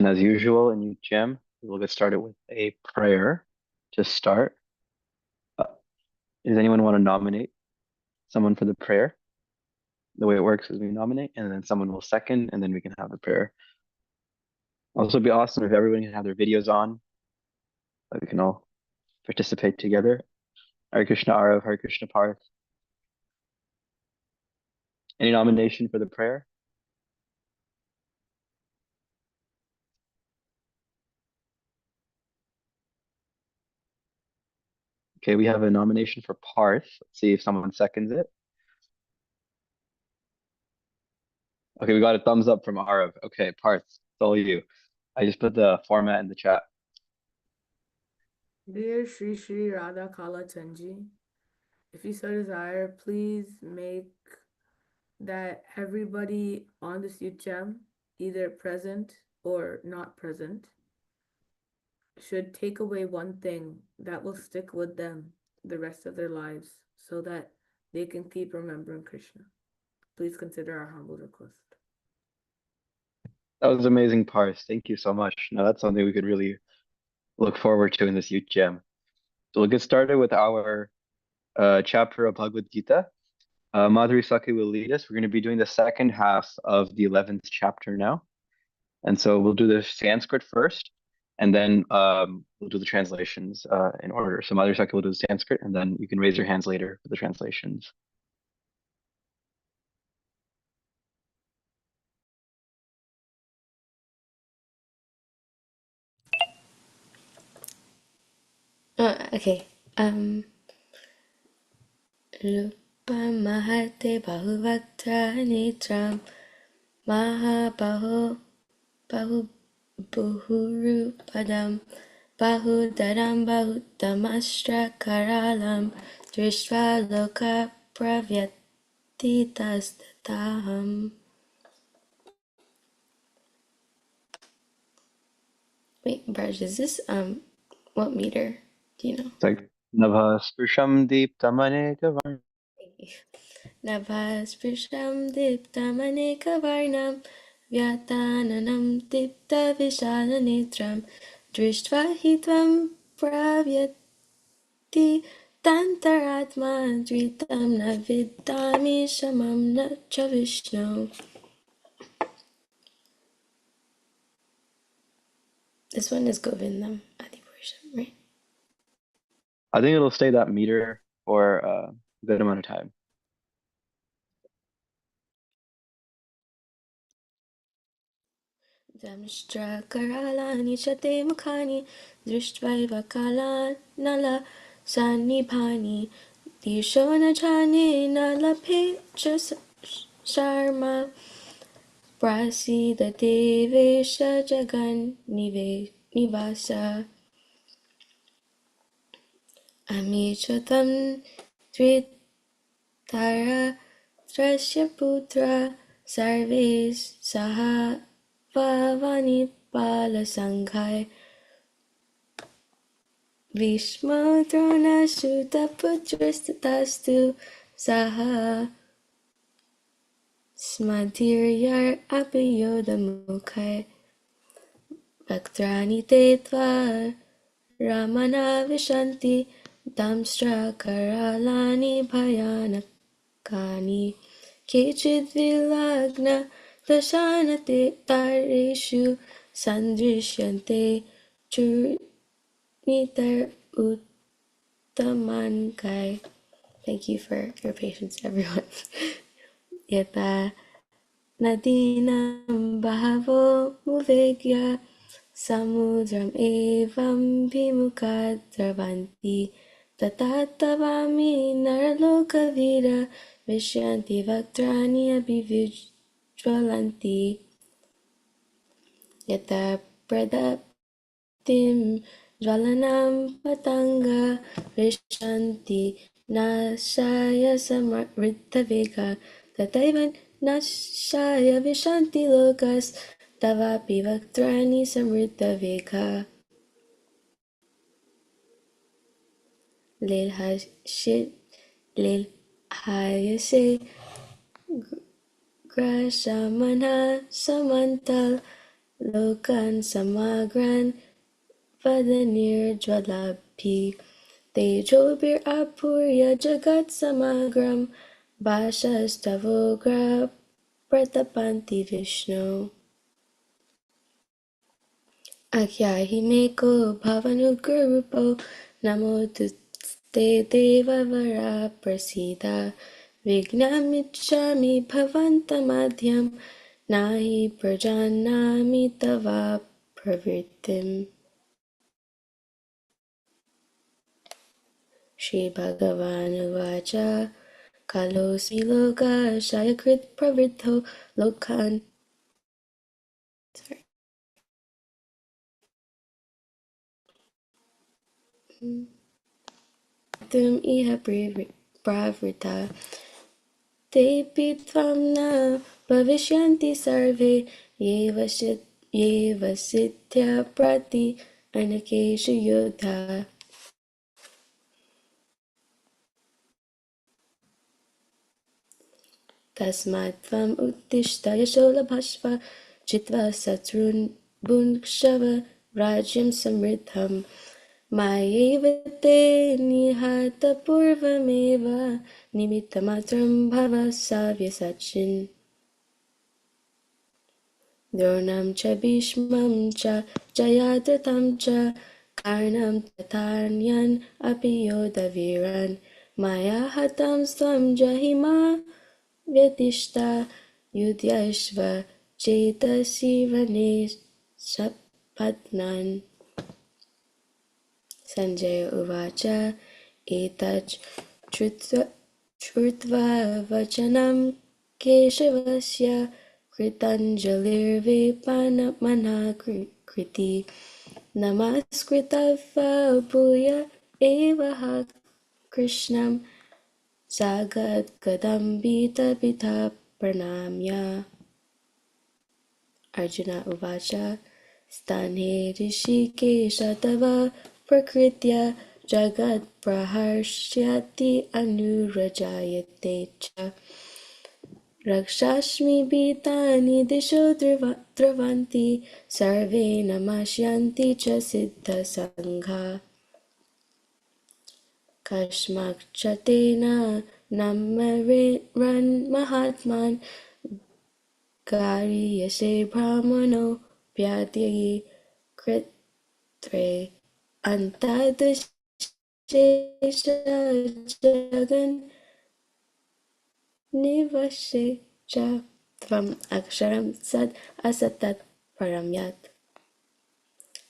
And as usual in Gym, we'll get started with a prayer to start. Uh, does anyone want to nominate someone for the prayer? The way it works is we nominate, and then someone will second, and then we can have the prayer. Also, it'd be awesome if everyone can have their videos on, so we can all participate together. Hare Krishna Arav, Hare Krishna Parth. Any nomination for the prayer? Okay, we have a nomination for Parth. Let's see if someone seconds it. Okay, we got a thumbs up from Arav. Okay, Parth, it's all you. I just put the format in the chat. Dear Shri Shri Radha Kala Chanji, if you so desire, please make that everybody on this UTM, either present or not present, should take away one thing that will stick with them the rest of their lives so that they can keep remembering Krishna. Please consider our humble request. That was amazing, Parth. Thank you so much. Now that's something we could really look forward to in this youth jam. So we'll get started with our chapter of Bhagavad Gita. Madhuri Saki will lead us. We're going to be doing the second half of the 11th chapter now. And so we'll do the Sanskrit first, and then we'll do the translations in order. So Madhuri Saki will do the Sanskrit, and then you can raise your hands later for the translations. Okay. Mahate bahuvaktra netram mahabaho buhurupadam bahudaram bahutamastra karalam drishva loka pravyatitastataham. Wait, Braj, is this what meter? Do you know? It's like Nabha Sprusham Deeptamaneka. नभास्पृशं दीप्तमनेकवर्णं व्याताननं दीप्तविशालनेत्रं दृष्ट्वा हि त्वं प्रव्यथितान्तरात्मा द्वितं न विद्यामि समं न च Vishnu. This one is Govindam Adipurusham, right? I think it'll stay that meter for a good amount of time. दंष्ट्राकरालानि च ते मुखानि दृष्ट्वैव कालानलसन्निभानि दिशो न जाने न लभे च शर्मा प्रासीद देवेश जगन्निवास अमी च त्वं द्वितरत्रस्य पुत्र सर्वे सह Pavani Palasanghai Vishma Drona Suta Putrastatastu Saha Smadhiryar Apiyodamukhai Bhaktrani Tetva Ramana Vishanti Damstra Karalani Bhayanakani Kechid Vilagna Dashanate Tareshu Sandrishyante Churnitar Uttamankai. Thank you for your patience, everyone. Yata Nadinam Bahavo Muvegya Samudram Evam Bhimukad Dravanti Tatatavami Naralokavira Vishyanti Vaktrani Abhivijwalanti Yata Pradaptim Jwalanam Patanga Vishyanti Nashaya Samriddhaveka Tataivan Nashaya Vishanti Lokas Tavapi Vaktrani Samriddhaveka Lil Hayase Grashamana Samantal lokan samagran vadanirjvalabhi tejobir apurya jagat samagram bhashastavogra pratapanti Vishnu. Akyahimeko bhavanugarupo namo tuste devavara prasida vignamichami bhavantamadhyam nahi prajanami tava pravritim. Shri Bhagavan Kalosmi loka shayakrit pravritho lokan. Sorry. Tum iha pravrita tepi tvam na bhavishyanti sarve yeva sithya prati anakeshu yudha. Tasmat tvam uttishta yasholabhashva chitva satrun bhunkshava rajyam samriddham Mayevate nihata purvameva nimittamatram bhava savyasachin. Dronam cha bhishmam cha jayadratam cha karnam tatharnyan api yodaviran maya hatam svam jahima vyatishta yudhyashva chetasivane sapatnan. Sanjaya Uvacha Etach Trutva Vachanam Keshavasya Kritanjalirvepana Kriti Namaskritava Bhuya Evaha Krishnam Sagad Kadambita Pita Pranamya. Arjuna Uvacha Stane Rishikesha Tava Prakritya Jagat Praharshyati Anurajayate Cha Rakshashmi Bhitani Disho Dravanti Sarve Namashyanti Cha Siddha Sangha Kashmak Chatena Namaran Mahatman Gari Yase Brahmano Pyadyayi Kritre Antadashesha Jagan Nivashecha Tvam Aksharam Sad Asatat Paramyat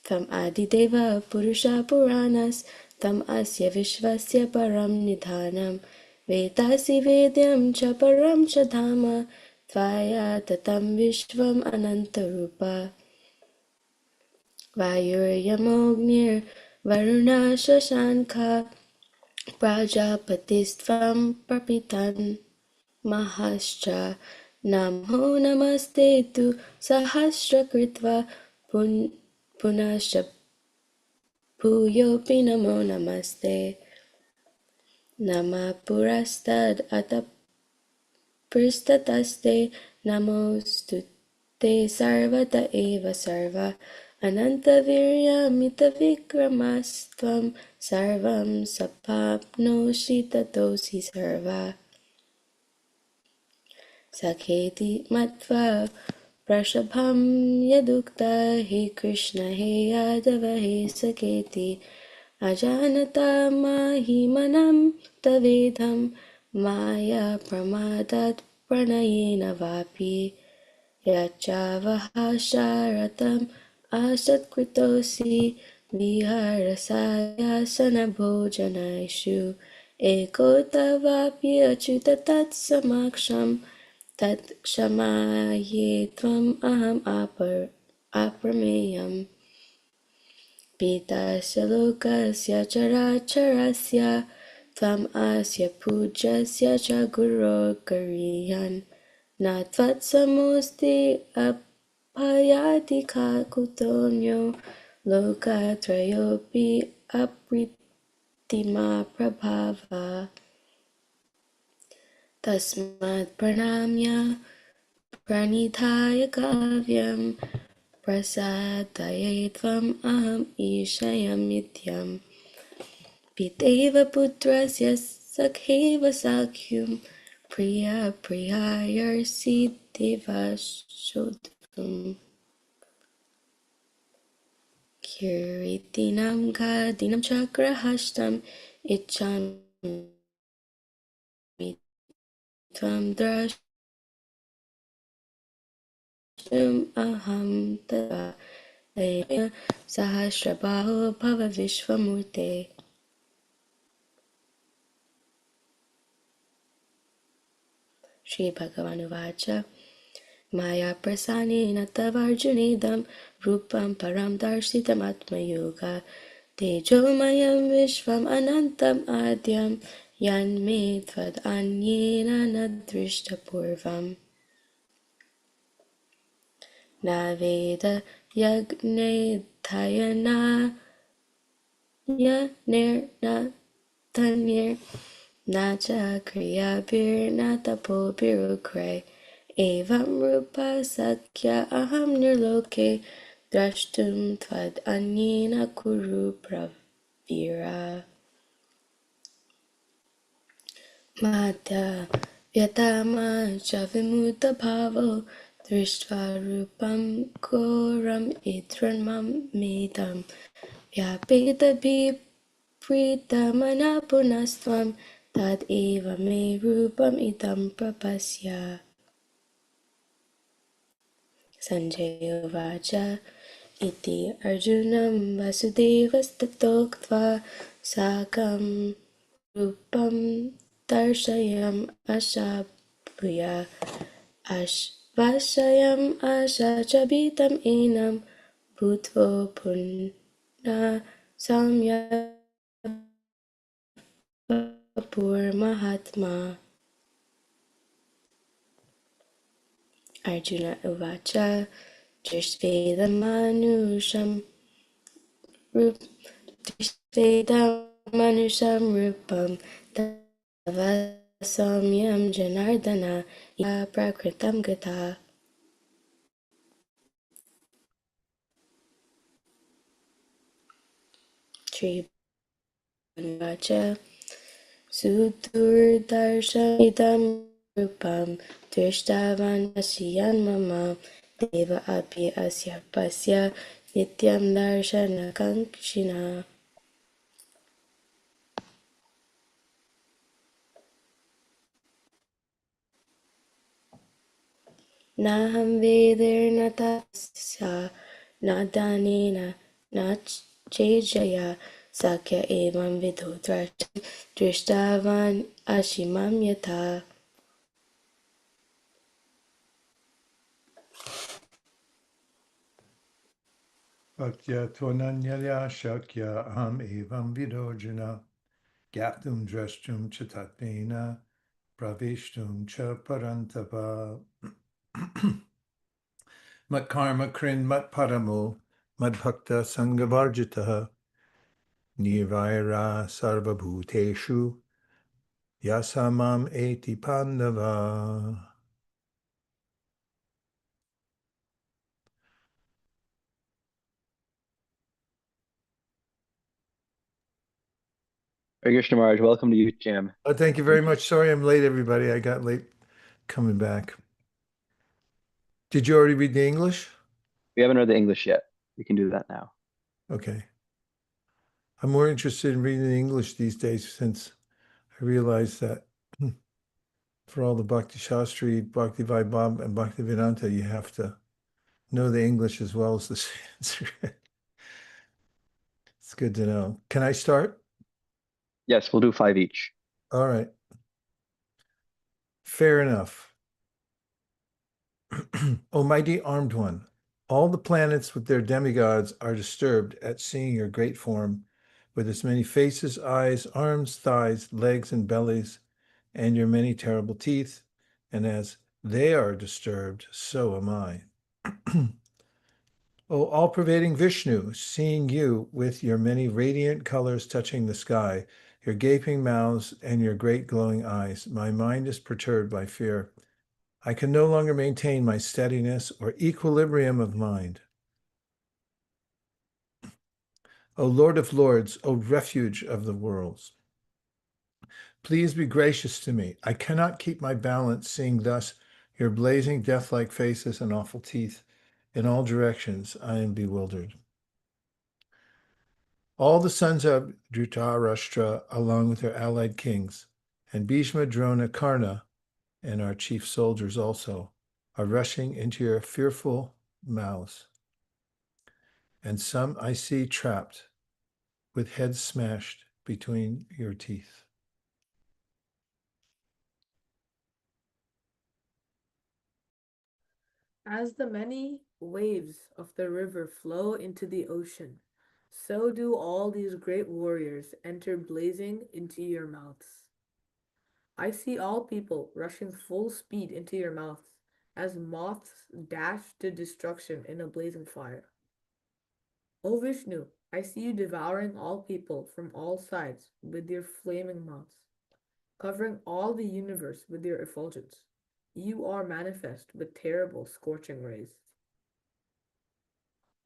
Tvam Adideva Purusha Puranas Tam Asya Vishvasya Param Nidhanam Vedasi Vedyam Cha Param Cha Dhama Tvaya Tatam Vishvam Anantarupa Vayuryamognir Varuna Shashankha Prajapatistvam Prapitan Mahascha Namo Namaste Tu Sahasra Kritva Punasha Bhuyopi Namo Namaste Nama Purastad Atapurstataste Namostute Sarvata Eva Sarva Anantavirya Vikramastam Sarvam Sapapnoshi Tatosi Sarva Sakheti Matva Prashabham Yadukta He Krishna He Yadava He Sakheti Ajanata Mahimanam Tavedham Maya Pramadat Pranayena Vapi Yachavaha Sharatam Asatkritosi Viharasayasana Bhojanaishu Ekotavapi Achyutatat Samaksham Tat Kshamaye Tvam Aham Aprameyam Pitasya Lokasya Characharasya Tvam Asya Pujasya Cha Guru Gariyan Natvat Samosti Apayati Kutonyo Lokatrayopi Apritima Prabhava Tasmat Pranamya Pranithaya Kavyam प्रसादये त्वम् अहम् ईशयमित्यम् पितैव पुत्रस्य सखैव साख्युं प्रिया प्रियायर्षिदेवाशोद्धुम् कीर्तिनं गादिनं चक्रहस्तम् इच्छामि त्वं द्रष्टुम् अहं तवा सहस्रबाहो भव विश्वमूर्ते श्रीभगवानुवाच माया प्रसादेन तवार्जुनेदं रूपं परं दर्शितमात्मयोगा तेजोमयं विश्वम् अनन्तम् आद्यं यन्मे त्वदन्येन न दृष्टपूर्वम् न वेदयज्ञैर्धयना यज्ञैर्न तन्यैर्न च क्रियाभिर्न तपोभिरुग्रैः एवं रूपा सख्या अहं निर्लोके द्रष्टुं त्वदन्येन कुरु प्रवीरा माध्यव्यतामा च विमुतभावो दृष्ट्वा रूपं घोरम् इदृन्ममेदं व्यापेतभिप्रीतमना पुनस्त्वं तदेव मे रूपमिदं प्रपश्य सञ्जय उवाच इति अर्जुनं वसुदेवस्तथोक्त्वा साकं रूपं दर्शयम् वश्यम् अशचभितं एनं भूत्वो पुनः सौम्य वपुर्महात्मा अर्जुन उवाच दृष्ट्वेदं रूपं तव सौम्यं जनार्दन या प्रकृतं गता श्रीभगवानुवाच सुदुर्दर्शमिदं रूपं दृष्टवान् पश्यन् मम देव अपि अस्य पश्य नित्यं दर्शनकाङ्क्षिणः नाहं वेदैर्न तपसा न दानेन न चेज्जया साख्य एवं विधो द्रष्टुं दृष्टवान् असि मां यथा Bhaktya Tvananyaya Shakya Aham Evam Vidojana Gyaptum Drashtum Chatatpena Pravishtum Cha Parantapa Mat Karma Krin Mat Paramo Mad Bhakta Sangavarjitaha Nirvaira Sarvabhuteshu Yasamam Eti Pandava. Hare Krishna Maharaj, welcome to Youth Jam. Oh, thank you very much. Sorry I'm late, everybody. I got late coming back. Did you already read the English? We haven't read the English yet. We can do that now. Okay. I'm more interested in reading the English these days since I realize that for all the Bhakti Shastri, Bhakti Vaibhav, and Bhakti Vedanta, you have to know the English as well as the Sanskrit. It's good to know. Can I start? Yes, we'll do 5 each. All right. Fair enough. O mighty armed one, all the planets with their demigods are disturbed at seeing your great form, with its many faces, eyes, arms, thighs, legs, and bellies, and your many terrible teeth, and as they are disturbed, so am I. O all-pervading Vishnu, seeing you with your many radiant colors touching the sky, your gaping mouths, and your great glowing eyes, my mind is perturbed by fear. I can no longer maintain my steadiness or equilibrium of mind. O Lord of lords, O refuge of the worlds. Please be gracious to me. I cannot keep my balance seeing thus your blazing death-like faces and awful teeth. In all directions I am bewildered. All the sons of Dhritarashtra, along with their allied kings, and Bhishma, Drona, Karna, and our chief soldiers also, are rushing into your fearful mouths. And some I see trapped, with heads smashed between your teeth. As the many waves of the river flow into the ocean, so do all these great warriors enter blazing into your mouths. I see all people rushing full speed into your mouths, as moths dash to destruction in a blazing fire. O Vishnu, I see you devouring all people from all sides with your flaming mouths, covering all the universe with your effulgence. You are manifest with terrible scorching rays.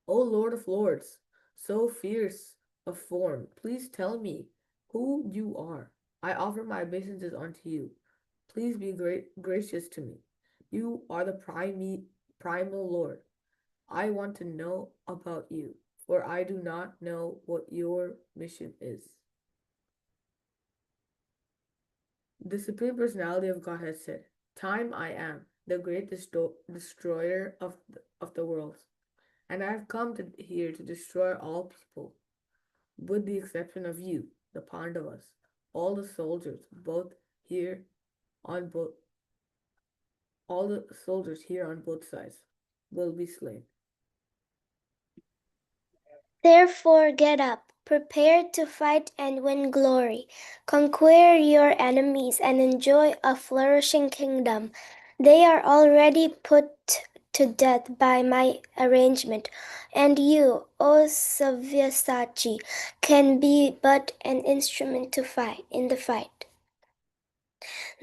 O Lord of Lords, so fierce of form, please tell me who you are. I offer my obeisances unto you. Please be gracious to me. You are the primal Lord. I want to know about you, for I do not know what your mission is. The Supreme Personality of Godhead said, Time I am, the great destroyer of the worlds, and I have come here to destroy all people, with the exception of you, the Pandavas. All the soldiers, on both all the soldiers here on both sides, will be slain. Therefore get up, prepare to fight and win glory. Conquer your enemies and enjoy a flourishing kingdom. They are already put to death by my arrangement, and you, O Savyasachi, can be but an instrument to fight in the fight.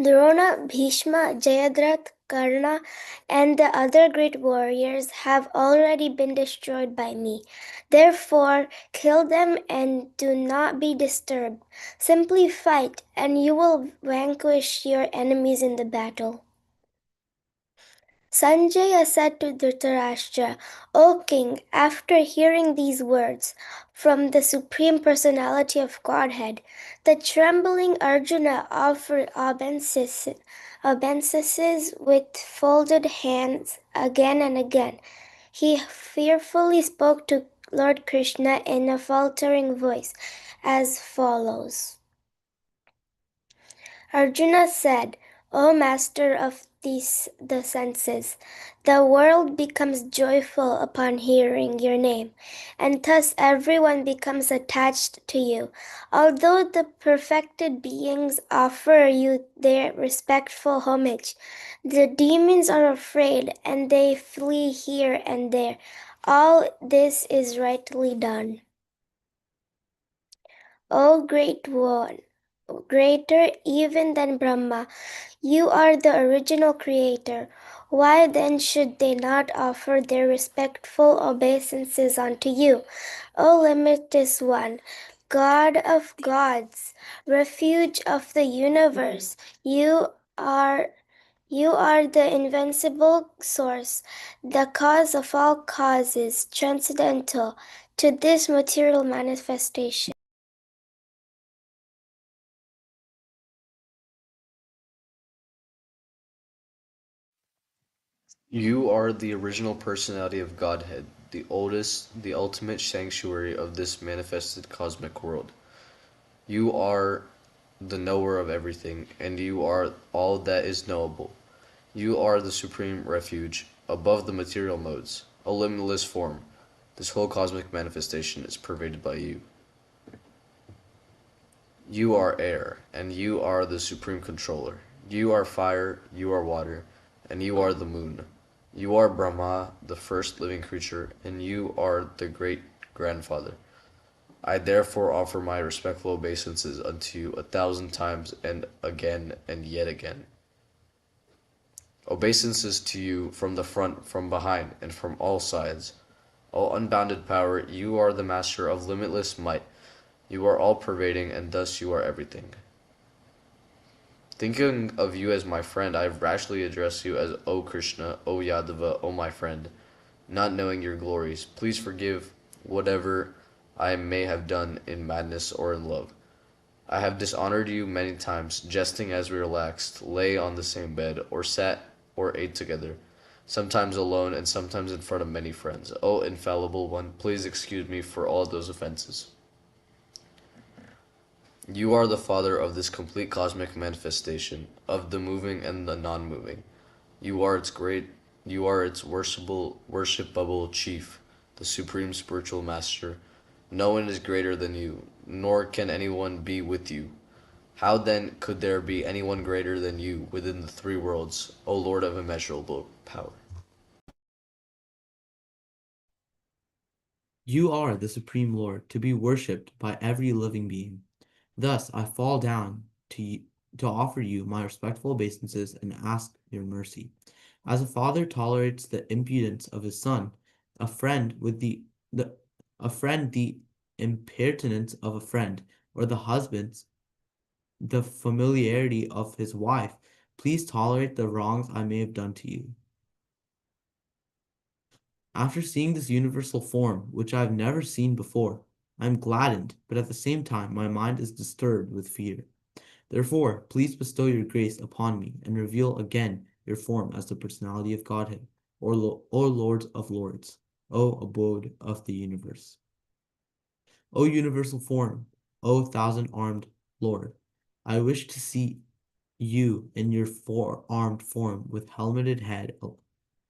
Drona, Bhishma, Jayadratha, Karna, and the other great warriors have already been destroyed by me. Therefore, kill them and do not be disturbed. Simply fight, and you will vanquish your enemies in the battle. Sanjaya said to Dhritarashtra, O king, after hearing these words from the Supreme Personality of Godhead, the trembling Arjuna offered obeisances with folded hands again and again. He fearfully spoke to Lord Krishna in a faltering voice as follows. Arjuna said, O master of the senses, the world becomes joyful upon hearing your name, and thus everyone becomes attached to you. Although the perfected beings offer you their respectful homage, the demons are afraid and they flee here and there. All this is rightly done. O great one, greater even than Brahma, you are the original creator. Why then should they not offer their respectful obeisances unto you? O limitless one, God of gods, refuge of the universe, you are the invincible source, the cause of all causes, transcendental to this material manifestation. You are the original personality of Godhead, the oldest, the ultimate sanctuary of this manifested cosmic world. You are the knower of everything, and you are all that is knowable. You are the supreme refuge, above the material modes, a limitless form. This whole cosmic manifestation is pervaded by you. You are air, and you are the supreme controller. You are fire, you are water, and you are the moon. You are Brahma, the first living creature, and you are the great grandfather. I therefore offer my respectful obeisances unto you 1,000 times and again and yet again. Obeisances to you from the front, from behind, and from all sides. O unbounded power, you are the master of limitless might. You are all-pervading, and thus you are everything. Thinking of you as my friend, I rashly address you as O Krishna, O Yadava, O my friend, not knowing your glories. Please forgive whatever I may have done in madness or in love. I have dishonored you many times, jesting as we relaxed, lay on the same bed, or sat or ate together, sometimes alone and sometimes in front of many friends. O infallible one, please excuse me for all those offenses. You are the Father of this complete cosmic manifestation, of the moving and the non-moving. You are its worshipable chief, the supreme spiritual master. No one is greater than you, nor can anyone be with you. How then could there be anyone greater than you within the three worlds, O Lord of immeasurable power? You are the Supreme Lord, to be worshipped by every living being. Thus I fall down to offer you my respectful obeisances and ask your mercy. As a father tolerates the impudence of his son, a friend with the a friend the impertinence of a friend, or the husband's the familiarity of his wife, please tolerate the wrongs I may have done to you. After seeing this universal form, which I have never seen before, I am gladdened, but at the same time my mind is disturbed with fear. Therefore, please bestow your grace upon me and reveal again your form as the personality of Godhead, O Lord of Lords, O abode of the universe. O universal form, O thousand-armed Lord, I wish to see you in your four-armed form with helmeted head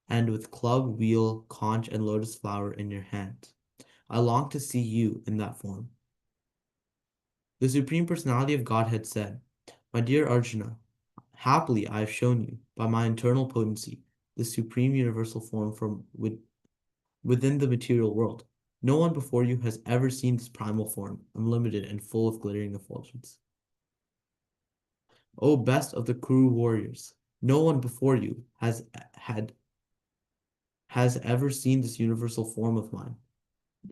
and with club, wheel, conch, and lotus flower in your hands. I long to see you in that form. The Supreme Personality of Godhead said, My dear Arjuna, happily I have shown you, by my internal potency, the supreme universal form from within the material world. No one before you has ever seen this primal form, unlimited and full of glittering effulgence. O best of the Kuru warriors, no one before you has ever seen this universal form of mine.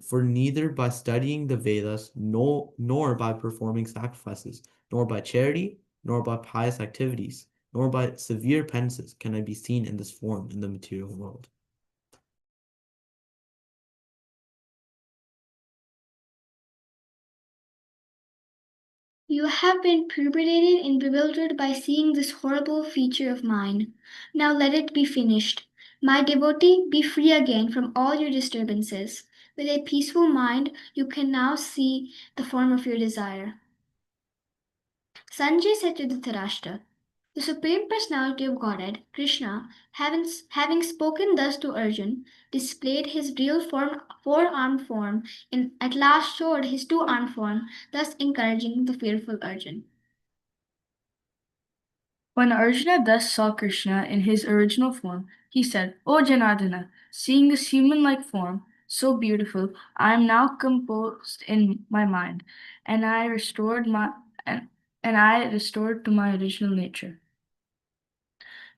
For neither by studying the Vedas, nor by performing sacrifices, nor by charity, nor by pious activities, nor by severe penances can I be seen in this form in the material world. You have been perturbated and bewildered by seeing this horrible feature of mine. Now let it be finished. My devotee, be free again from all your disturbances. With a peaceful mind, you can now see the form of your desire. Sanjay said to Dhritarashtra, the Supreme Personality of Godhead, Krishna, having spoken thus to Arjun, displayed his real form, four-armed form, and at last showed his two-armed form, thus encouraging the fearful Arjun. When Arjuna thus saw Krishna in his original form, he said, O Janardana, seeing this human-like form, so beautiful, I am now composed in my mind, and I restored to my original nature.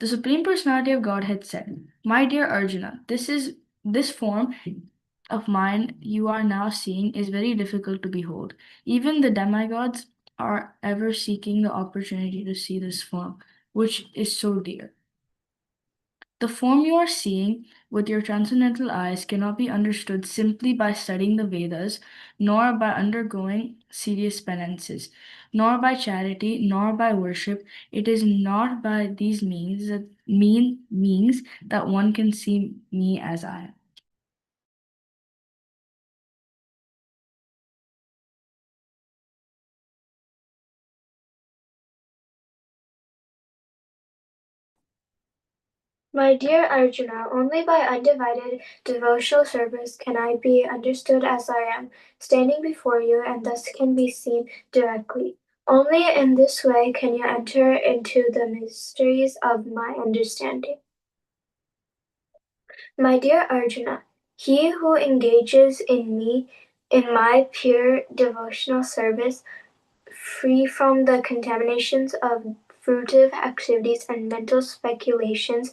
The Supreme Personality of Godhead said, My dear Arjuna, this form of mine you are now seeing is very difficult to behold. Even the demigods are ever seeking the opportunity to see this form, which is so dear. The form you are seeing with your transcendental eyes cannot be understood simply by studying the Vedas, nor by undergoing serious penances, nor by charity, nor by worship. It is not by these means that one can see me as I am. My dear Arjuna, only by undivided devotional service can I be understood as I am, standing before you, and thus can be seen directly. Only in this way can you enter into the mysteries of my understanding. My dear Arjuna, he who engages in me in my pure devotional service, free from the contaminations of fruitive activities and mental speculations,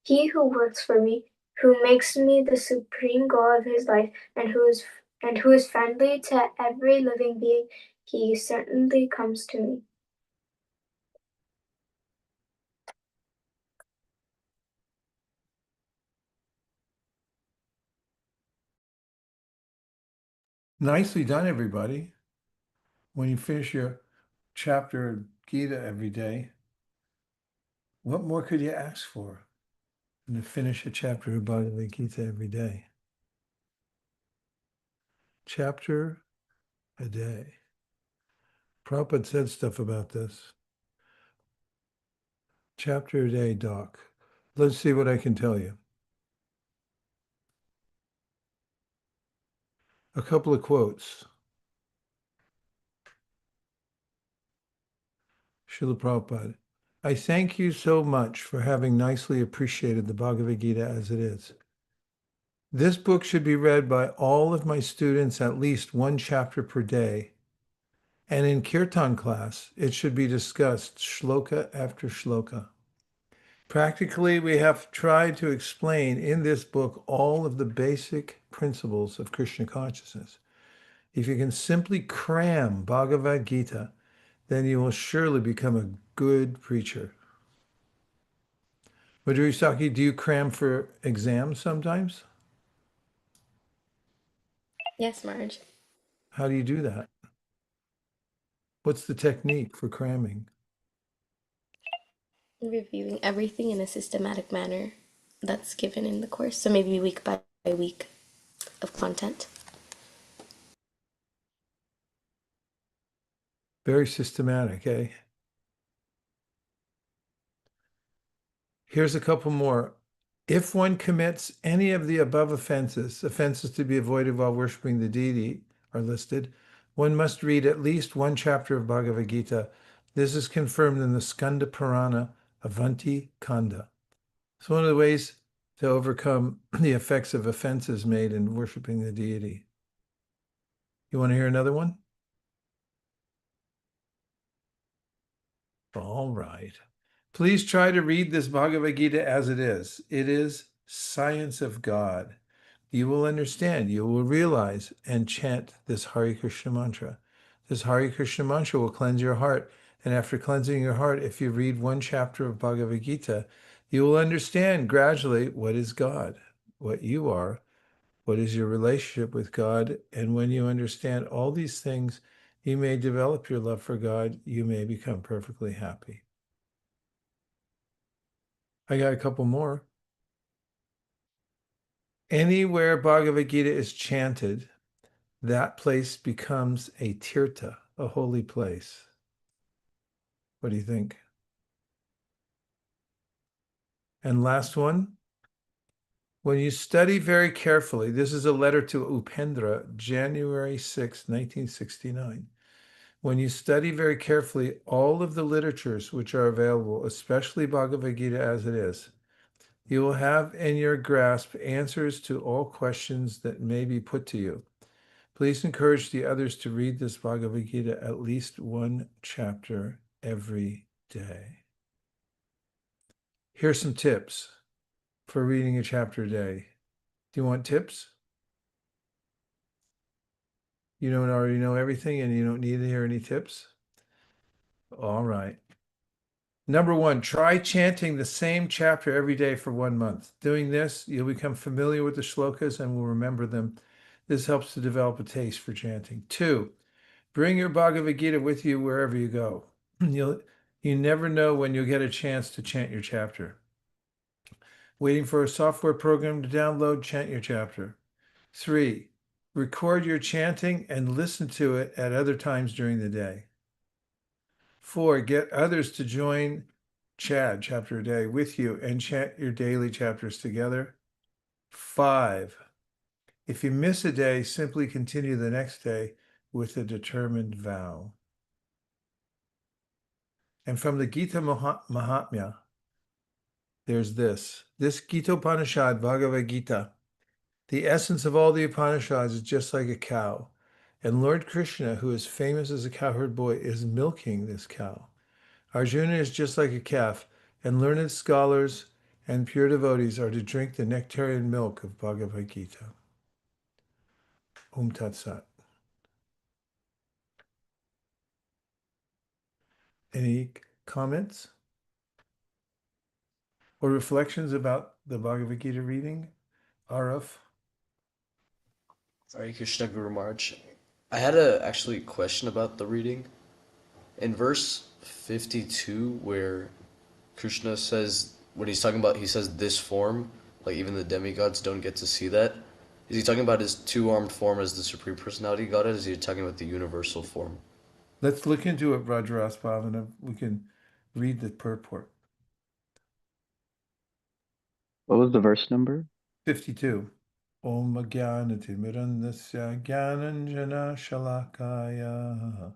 he who works for me, who makes me the supreme goal of his life, and who is friendly to every living being, he certainly comes to me. Nicely done, everybody. When you finish your chapter of Gita every day, what more could you ask for than to finish a chapter of Bhagavad Gita every day? Chapter a day. Prabhupada said stuff about this. Chapter a day, Doc. Let's see what I can tell you. A couple of quotes. Srila Prabhupada. I thank you so much for having nicely appreciated the Bhagavad Gita as it is. This book should be read by all of my students at least one chapter per day. And in Kirtan class, it should be discussed shloka after shloka. Practically, we have tried to explain in this book all of the basic principles of Krishna consciousness. If you can simply cram Bhagavad Gita, then you will surely become a good preacher. Madhuri Saki, do you cram for exams sometimes? Yes, Marge. How do you do that? What's the technique for cramming? Reviewing everything in a systematic manner that's given in the course. So maybe week by week of content. Very systematic, eh? Here's a couple more. If one commits any of the above offenses, offenses to be avoided while worshiping the deity are listed, one must read at least one chapter of Bhagavad Gita. This is confirmed in the Skanda Purana Avanti Kanda. It's one of the ways to overcome the effects of offenses made in worshiping the deity. You want to hear another one? All right. Please try to read this Bhagavad Gita as it is. It is science of God. You will understand, you will realize and chant this Hare Krishna mantra. This Hare Krishna mantra will cleanse your heart. And after cleansing your heart, if you read one chapter of Bhagavad Gita, you will understand gradually what is God, what you are, what is your relationship with God. And when you understand all these things, you may develop your love for God. You may become perfectly happy. I got a couple more. Anywhere Bhagavad Gita is chanted, that place becomes a tirtha, a holy place. What do you think? And last one, when you study very carefully, this is a letter to Upendra, January 6, 1969. When you study very carefully all of the literatures which are available, especially Bhagavad Gita as it is, you will have in your grasp answers to all questions that may be put to you. Please encourage the others to read this Bhagavad Gita at least one chapter every day. Here's some tips for reading a chapter a day. Do you want tips? You don't already know everything and you don't need to hear any tips? All right. Number one, try chanting the same chapter every day for 1 month. Doing this, you'll become familiar with the shlokas and will remember them. This helps to develop a taste for chanting. Two, bring your Bhagavad Gita with you wherever you go. You never know when you'll get a chance to chant your chapter. Waiting for a software program to download, chant your chapter. Three, record your chanting and listen to it at other times during the day. Four, get others to join Chad, chapter a day, with you and chant your daily chapters together. Five, if you miss a day, simply continue the next day with a determined vow. And from the Gita Mahatmya, there's this Gita Upanishad, Bhagavad Gita. The essence of all the Upanishads is just like a cow. And Lord Krishna, who is famous as a cowherd boy, is milking this cow. Arjuna is just like a calf, and learned scholars and pure devotees are to drink the nectarian milk of Bhagavad Gita. Om Tat Sat. Any comments or reflections about the Bhagavad Gita reading? Araf? Hare Krishna Guru Maharaj. I had a actually question about the reading. In verse 52, where Krishna says, when he's talking about, he says this form, like even the demigods don't get to see that. Is he talking about his two-armed form as the Supreme Personality God, or is he talking about the universal form? Let's look into it, Rajaras Bhavana. We can read the purport. What was the verse number? 52. Om Jnanati Mirandasya Jnananjana Shalakaya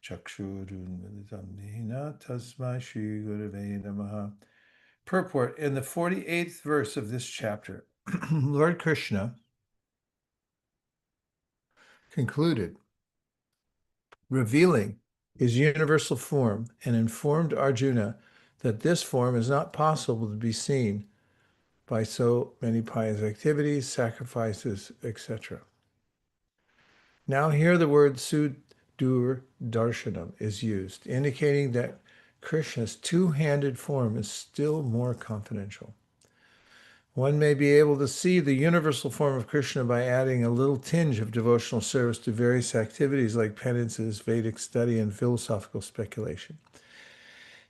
Chakshurun Militam Nina Tasmai Shri Gurave Namaha. Purport. In the 48th verse of this chapter, Lord Krishna concluded, revealing his universal form, and informed Arjuna that this form is not possible to be seen by so many pious activities, sacrifices, etc. Now here the word Sudur Darshanam is used, indicating that Krishna's two-handed form is still more confidential. One may be able to see the universal form of Krishna by adding a little tinge of devotional service to various activities like penances, Vedic study, and philosophical speculation.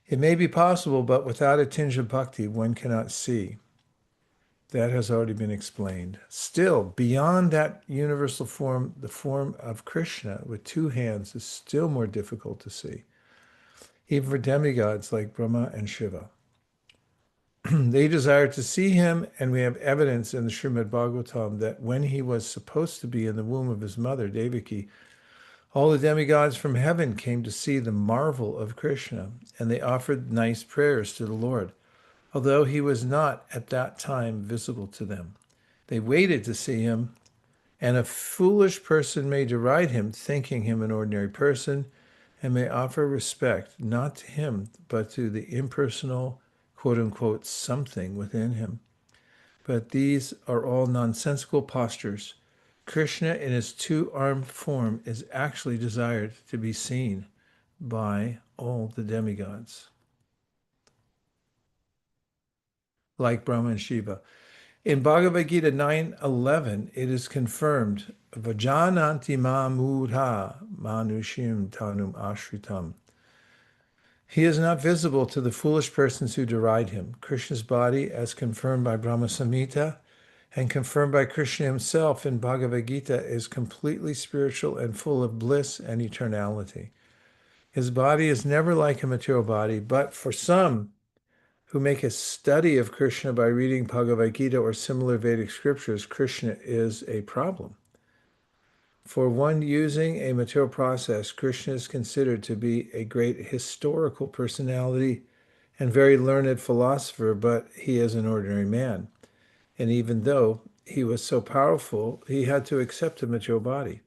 It may be possible, but without a tinge of bhakti, one cannot see. That has already been explained. Still, beyond that universal form, the form of Krishna with two hands is still more difficult to see, even for demigods like Brahma and Shiva. They desire to see him, and we have evidence in the Srimad Bhagavatam that when he was supposed to be in the womb of his mother, Devaki, all the demigods from heaven came to see the marvel of Krishna, and they offered nice prayers to the Lord, although he was not at that time visible to them. They waited to see him, and a foolish person may deride him, thinking him an ordinary person, and may offer respect not to him, but to the impersonal, quote-unquote, something within him. But these are all nonsensical postures. Krishna in his two-armed form is actually desired to be seen by all the demigods, like Brahma and Shiva. In Bhagavad Gita 9:11, it is confirmed, Vajananti ma mudha manushim tanum ashritam. He is not visible to the foolish persons who deride him. Krishna's body, as confirmed by Brahma Samhita and confirmed by Krishna himself in Bhagavad Gita, is completely spiritual and full of bliss and eternality. His body is never like a material body, but for some who make a study of Krishna by reading Bhagavad Gita or similar Vedic scriptures, Krishna is a problem. For one using a material process, Krishna is considered to be a great historical personality and very learned philosopher, but he is an ordinary man. And even though he was so powerful, he had to accept a material body.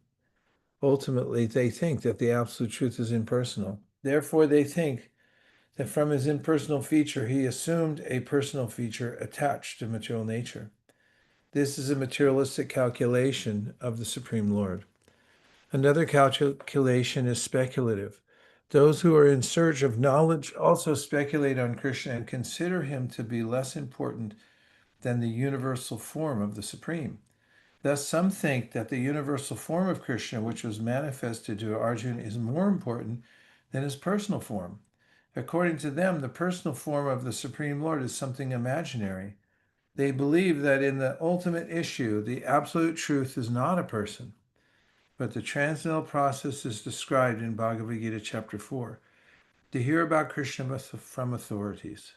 Ultimately, they think that the absolute truth is impersonal. Therefore, they think that from his impersonal feature, he assumed a personal feature attached to material nature. This is a materialistic calculation of the Supreme Lord. Another calculation is speculative. Those who are in search of knowledge also speculate on Krishna and consider him to be less important than the universal form of the Supreme. Thus, some think that the universal form of Krishna, which was manifested to Arjuna, is more important than his personal form. According to them, the personal form of the Supreme Lord is something imaginary. They believe that in the ultimate issue, the absolute truth is not a person, but the transcendental process is described in Bhagavad Gita chapter 4. To hear about Krishna from authorities.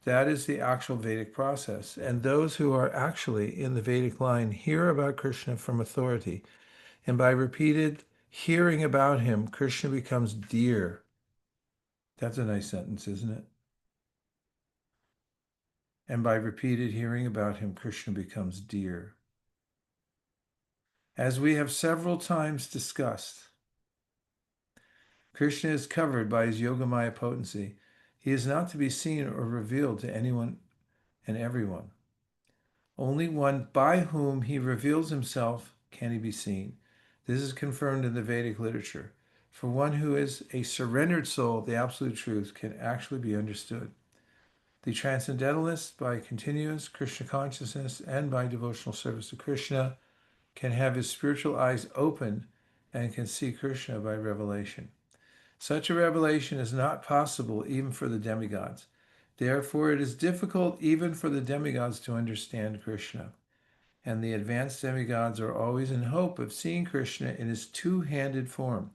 That is the actual Vedic process. And those who are actually in the Vedic line hear about Krishna from authority. And by repeated hearing about him, Krishna becomes dear. That's a nice sentence, isn't it? And by repeated hearing about him, Krishna becomes dear. As we have several times discussed, Krishna is covered by his Yogamaya potency. He is not to be seen or revealed to anyone and everyone. Only one by whom he reveals himself can he be seen. This is confirmed in the Vedic literature. For one who is a surrendered soul, the absolute truth can actually be understood. The transcendentalist, by continuous Krishna consciousness and by devotional service to Krishna, can have his spiritual eyes open and can see Krishna by revelation. Such a revelation is not possible even for the demigods. Therefore, it is difficult even for the demigods to understand Krishna. And the advanced demigods are always in hope of seeing Krishna in his two-handed form.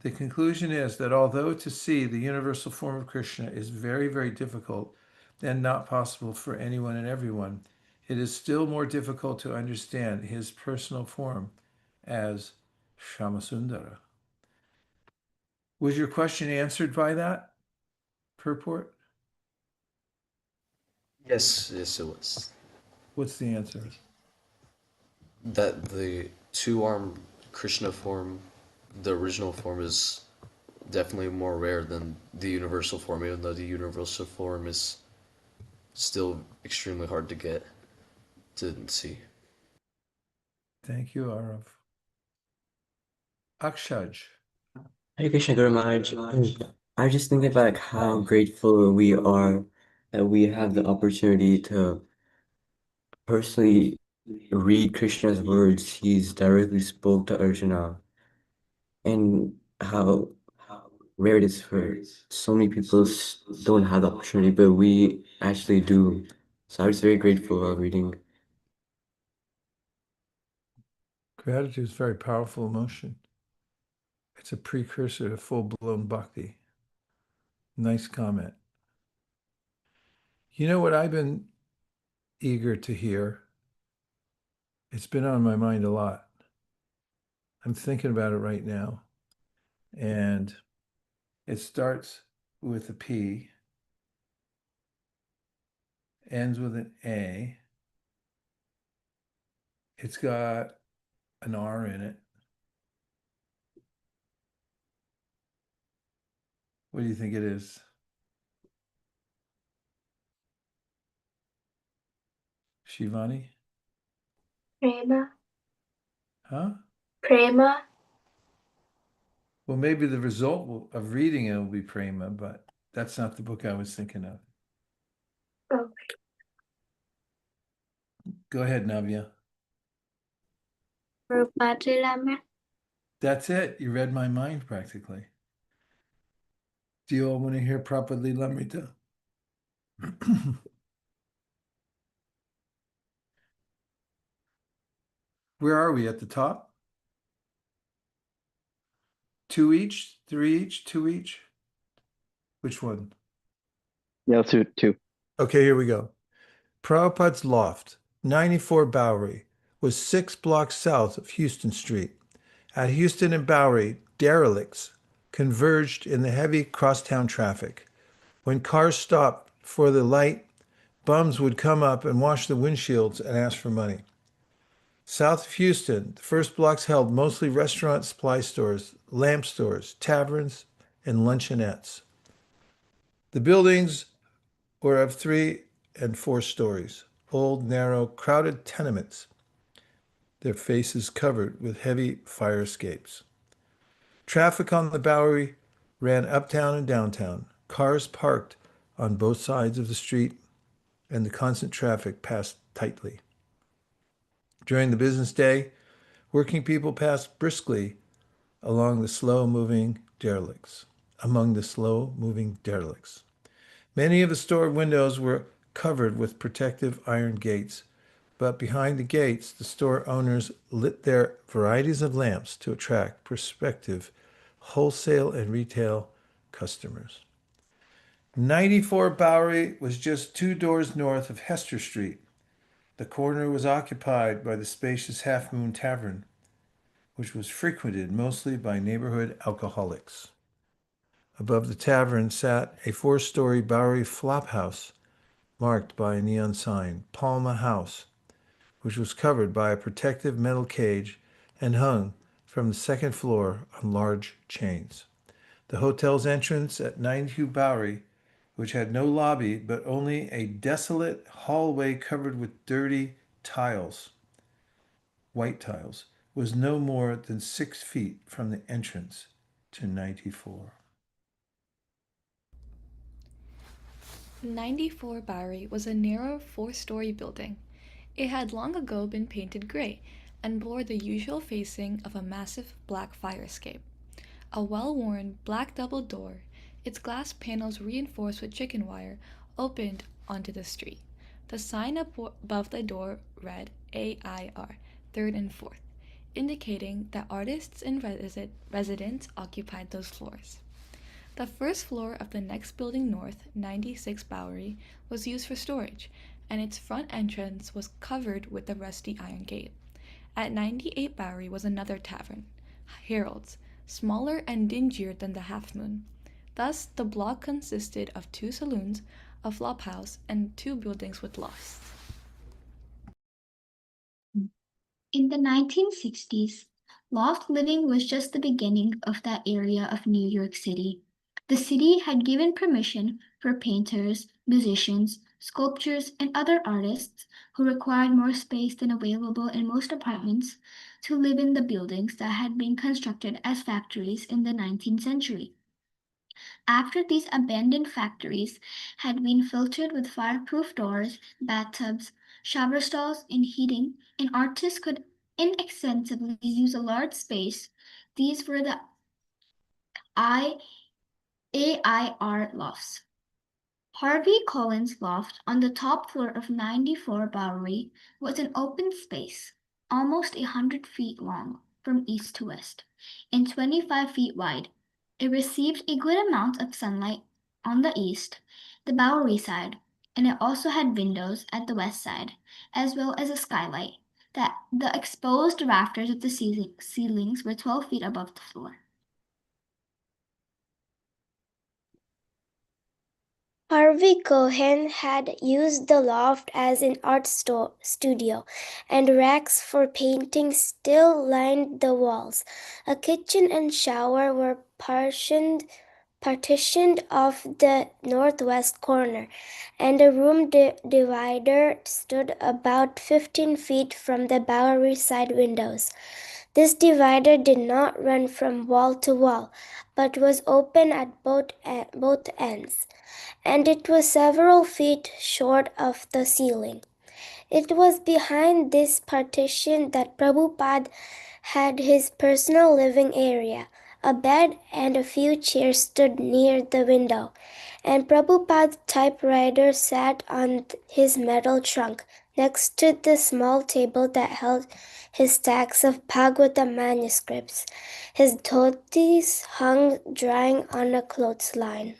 The conclusion is that although to see the universal form of Krishna is very, very difficult and not possible for anyone and everyone, it is still more difficult to understand his personal form as Shamasundara. Was your question answered by that purport? Yes, yes, it was. What's the answer? That the two-armed Krishna form, the original form, is definitely more rare than the universal form, even though the universal form is still extremely hard to get to see. Thank you, Arav. Akshaj. Hare Krishna Guru Maharaj. I was just thinking about like how grateful we are that we have the opportunity to personally read Krishna's words. He's directly spoke to Arjuna, and how rare it is for so many people don't have the opportunity, but we actually do. So I was very grateful while reading. Gratitude is a very powerful emotion. It's a precursor to full-blown bhakti. Nice comment. You know what I've been eager to hear? It's been on my mind a lot. I'm thinking about it right now. And it starts with a P, ends with an A. It's got an R in it. What do you think it is? Shivani? Prema. Huh? Prema. Well, maybe the result of reading it will be Prema, but that's not the book I was thinking of. Oh. Go ahead, Navya. Rupatilama. That's it. You read my mind practically. Do you all want to hear Prabhupada Lamrita? Where are we? At the top? Two each? Three each? Two each? Which one? Yeah, let's do two. Okay, here we go. Prabhupada's loft, 94 Bowery, was 6 blocks south of Houston Street. At Houston and Bowery, derelicts converged in the heavy crosstown traffic. When cars stopped for the light, bums would come up and wash the windshields and ask for money. South of Houston, the first blocks held mostly restaurant supply stores, lamp stores, taverns, and luncheonettes. The buildings were of 3 and 4 stories, old, narrow, crowded tenements, their faces covered with heavy fire escapes. Traffic on the Bowery ran uptown and downtown. Cars parked on both sides of the street, and the constant traffic passed tightly. During the business day, working people passed briskly among the slow-moving derelicts. Many of the store windows were covered with protective iron gates, but behind the gates, the store owners lit their varieties of lamps to attract prospective wholesale and retail customers. 94 Bowery was just 2 doors north of Hester Street. The corner was occupied by the spacious Half Moon Tavern, which was frequented mostly by neighborhood alcoholics. Above the tavern sat a 4-story Bowery flophouse marked by a neon sign, Palma House, which was covered by a protective metal cage and hung from the second floor on large chains. The hotel's entrance at 92 Bowery which had no lobby but only a desolate hallway covered with dirty tiles, white tiles, was no more than 6 feet from the entrance to 94. 94 Bowery was a narrow four-story building. It had long ago been painted gray and bore the usual facing of a massive black fire escape. A well-worn black double door, its glass panels reinforced with chicken wire, opened onto the street. The sign above the door read AIR, third and fourth, indicating that artists and residents occupied those floors. The first floor of the next building north, 96 Bowery, was used for storage, and its front entrance was covered with a rusty iron gate. At 98 Bowery was another tavern, Harold's, smaller and dingier than the Half Moon. Thus, the block consisted of 2 saloons, a flop house, and 2 buildings with lofts. In the 1960s, loft living was just the beginning of that area of New York City. The city had given permission for painters, musicians, sculptors, and other artists who required more space than available in most apartments to live in the buildings that had been constructed as factories in the 19th century. After these abandoned factories had been filtered with fireproof doors, bathtubs, shower stalls, and heating, and artists could inexpensively use a large space, these were the AIR lofts. Harvey Collins' loft on the top floor of 94 Bowery was an open space, almost 100 feet long from east to west, and 25 feet wide. It received a good amount of sunlight on the east, the Bowery side, and it also had windows at the west side, as well as a skylight. That the exposed rafters of the ceilings were 12 feet above the floor. Harvey Cohen had used the loft as an art studio, and racks for painting still lined the walls. A kitchen and shower were partitioned off the northwest corner, and a room divider stood about 15 feet from the Bowery side windows. This divider did not run from wall to wall, but was open at both ends, and it was several feet short of the ceiling. It was behind this partition that Prabhupada had his personal living area. A bed and a few chairs stood near the window, and Prabhupada's typewriter sat on his metal trunk next to the small table that held his stacks of Bhagavata manuscripts. His dhotis hung drying on a clothesline.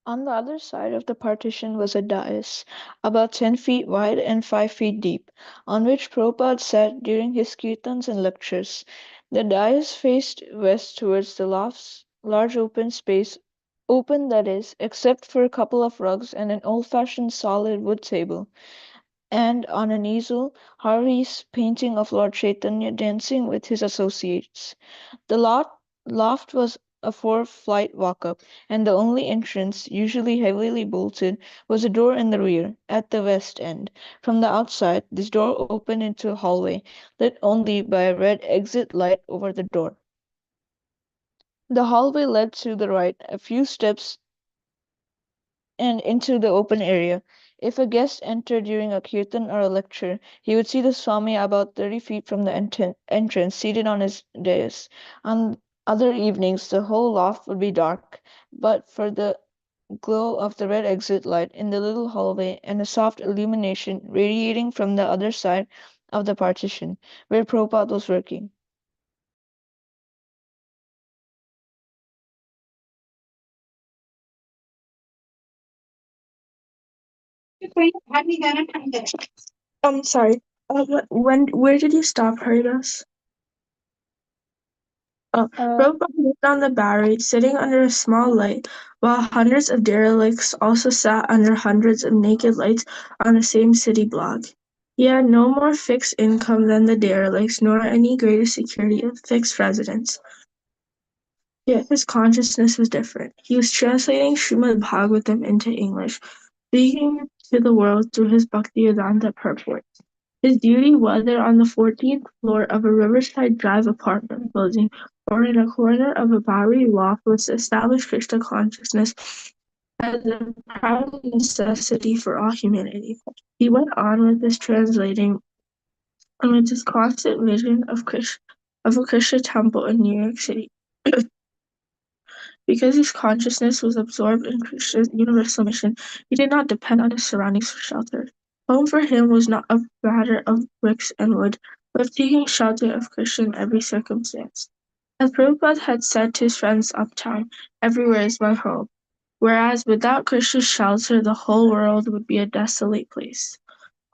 On the other side of the partition was a dais, about 10 feet wide and 5 feet deep, on which Prabhupada sat during his kirtans and lectures. The dais faced west towards the loft's large open space, open that is, except for a couple of rugs and an old-fashioned solid wood table, and on an easel, Harvey's painting of Lord Chaitanya dancing with his associates. The loft was a 4-flight walk-up, and the only entrance, usually heavily bolted, was a door in the rear, at the west end. From the outside, this door opened into a hallway, lit only by a red exit light over the door. The hallway led to the right a few steps and into the open area. If a guest entered during a kirtan or a lecture, he would see the Swami about 30 feet from the entrance, seated on his dais. On other evenings, the whole loft would be dark, but for the glow of the red exit light in the little hallway and a soft illumination radiating from the other side of the partition, where Prabhupada was working. Sorry. Where did you stop, Haridas? Prabhupada lived on the Bowery, sitting under a small light, while hundreds of derelicts also sat under hundreds of naked lights on the same city block. He had no more fixed income than the derelicts, nor any greater security of fixed residence. Yet his consciousness was different. He was translating Srimad Bhagavatam into English, speaking to the world through his Bhaktivedanta purport. His duty, whether on the 14th floor of a Riverside Drive apartment building or in a corner of a Bowery loft, was to establish Krishna consciousness as a prime necessity for all humanity. He went on with his translating and with his constant vision of a Krishna temple in New York City. Because his consciousness was absorbed in Krishna's universal mission, he did not depend on his surroundings for shelter. Home for him was not a matter of bricks and wood, but of taking shelter of Krishna in every circumstance. As Prabhupada had said to his friends uptown, everywhere is my home, whereas without Krishna's shelter the whole world would be a desolate place.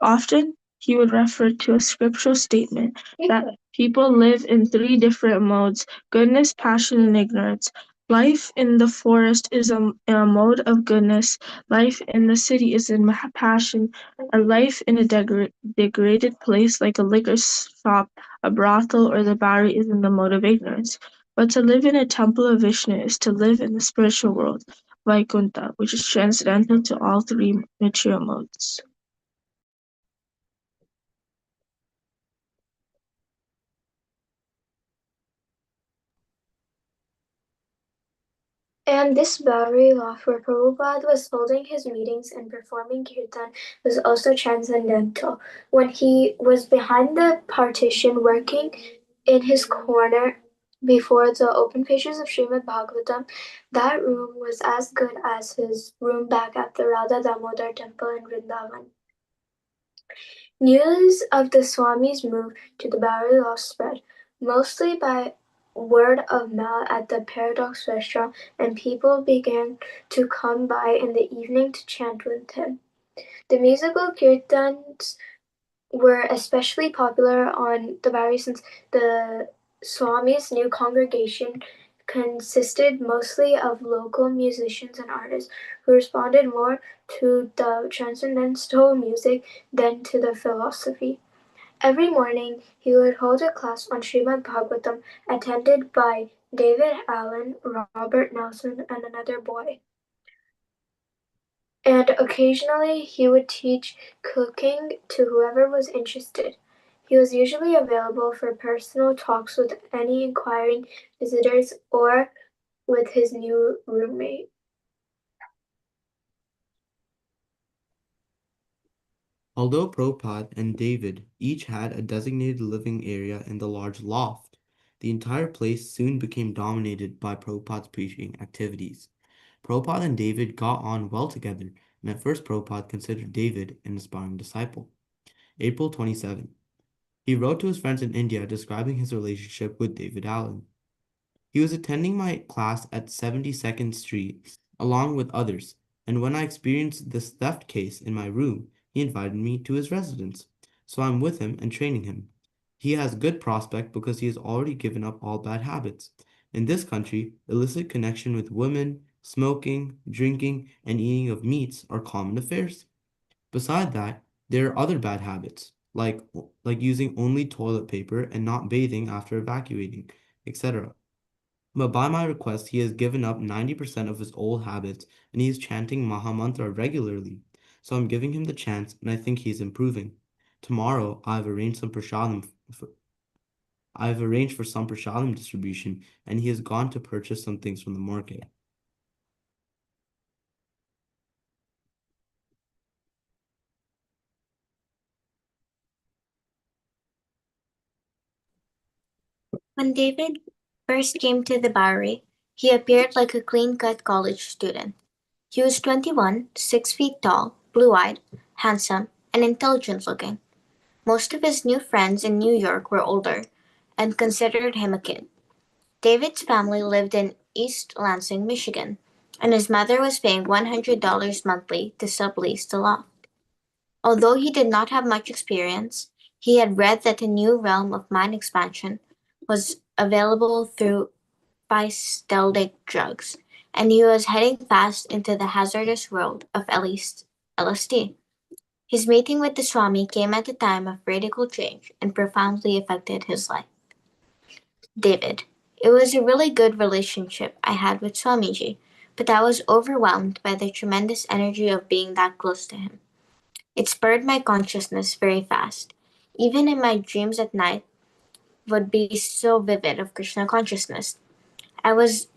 Often, he would refer to a scriptural statement that people live in three different modes: goodness, passion, and ignorance. Life in the forest is in a mode of goodness, life in the city is in passion, and life in a degraded place like a liquor shop, a brothel, or the Bowery is in the mode of ignorance. But to live in a temple of Vishnu is to live in the spiritual world, Vaikuntha, which is transcendental to all three material modes. And this Bowery loft where Prabhupada was holding his meetings and performing kirtan was also transcendental. When he was behind the partition working in his corner before the open pages of Srimad Bhagavatam, that room was as good as his room back at the Radha Damodar temple in Vrindavan. News of the Swami's move to the Bowery loft spread, mostly by word of mouth at the Paradox restaurant, and people began to come by in the evening to chant with him. The musical kirtans were especially popular on the Bowery since the Swami's new congregation consisted mostly of local musicians and artists who responded more to the transcendental music than to the philosophy. Every morning he would hold a class on Srimad Bhagavatam attended by David Allen, Robert Nelson, and another boy. And occasionally he would teach cooking to whoever was interested. He was usually available for personal talks with any inquiring visitors or with his new roommate. Although Prabhupada and David each had a designated living area in the large loft, the entire place soon became dominated by Prabhupada's preaching activities. Prabhupada and David got on well together, and at first Prabhupada considered David an aspiring disciple. April 27. He wrote to his friends in India describing his relationship with David Allen. He was attending my class at 72nd Street along with others, and when I experienced this theft case in my room, he invited me to his residence. So I'm with him and training him. He has good prospect because he has already given up all bad habits. In this country, illicit connection with women, smoking, drinking, and eating of meats are common affairs. Beside that, there are other bad habits, like using only toilet paper and not bathing after evacuating, etc. But by my request, he has given up 90% of his old habits and he is chanting Mahamantra regularly. So I'm giving him the chance and I think he is improving. Tomorrow, I've arranged for some prasadam distribution and he has gone to purchase some things from the market. When David first came to the Bowery, he appeared like a clean-cut college student. He was 21, 6 feet tall, blue-eyed, handsome, and intelligent-looking. Most of his new friends in New York were older and considered him a kid. David's family lived in East Lansing, Michigan, and his mother was paying $100 monthly to sublease the loft. Although he did not have much experience, he had read that a new realm of mine expansion was available through psychedelic drugs, and he was heading fast into the hazardous world of LSD. His meeting with the Swami came at a time of radical change and profoundly affected his life. David, It was a really good relationship I had with Swamiji, but I was overwhelmed by the tremendous energy of being that close to him. It spurred my consciousness very fast. Even in my dreams at night would be so vivid of Krishna consciousness. I was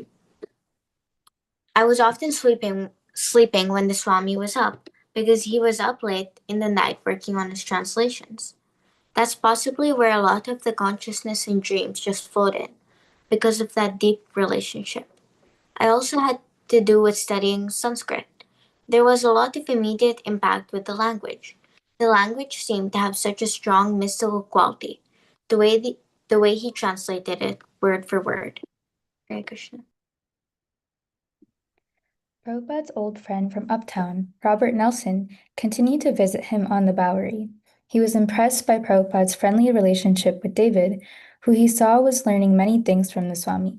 I was often sleeping when the Swami was up, because he was up late in the night working on his translations. That's possibly where a lot of the consciousness in dreams just flowed in, because of that deep relationship. I also had to do with studying Sanskrit. There was a lot of immediate impact with the language. The language seemed to have such a strong mystical quality, the way the way he translated it word for word. Hare Krishna. Prabhupada's old friend from uptown, Robert Nelson, continued to visit him on the Bowery. He was impressed by Prabhupada's friendly relationship with David, who he saw was learning many things from the Swami.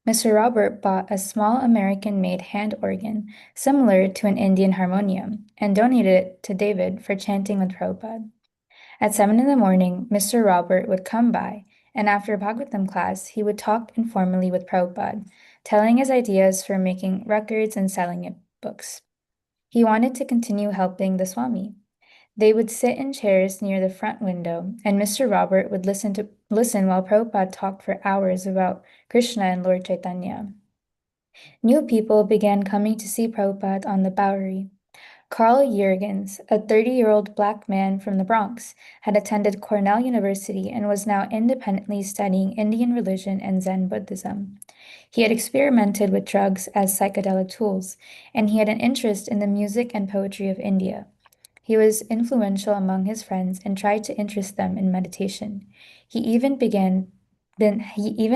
Mr. Robert bought a small American-made hand organ, similar to an Indian harmonium, and donated it to David for chanting with Prabhupada. At 7 in the morning, Mr. Robert would come by, and after Bhagavatam class, he would talk informally with Prabhupada, telling his ideas for making records and selling books. He wanted to continue helping the Swami. They would sit in chairs near the front window, and Mr. Robert would listen while Prabhupada talked for hours about Krishna and Lord Chaitanya. New people began coming to see Prabhupada on the Bowery. Carl Jurgens, a 30-year-old black man from the Bronx, had attended Cornell University and was now independently studying Indian religion and Zen Buddhism. He had experimented with drugs as psychedelic tools, and he had an interest in the music and poetry of India. He was influential among his friends and tried to interest them in meditation. He even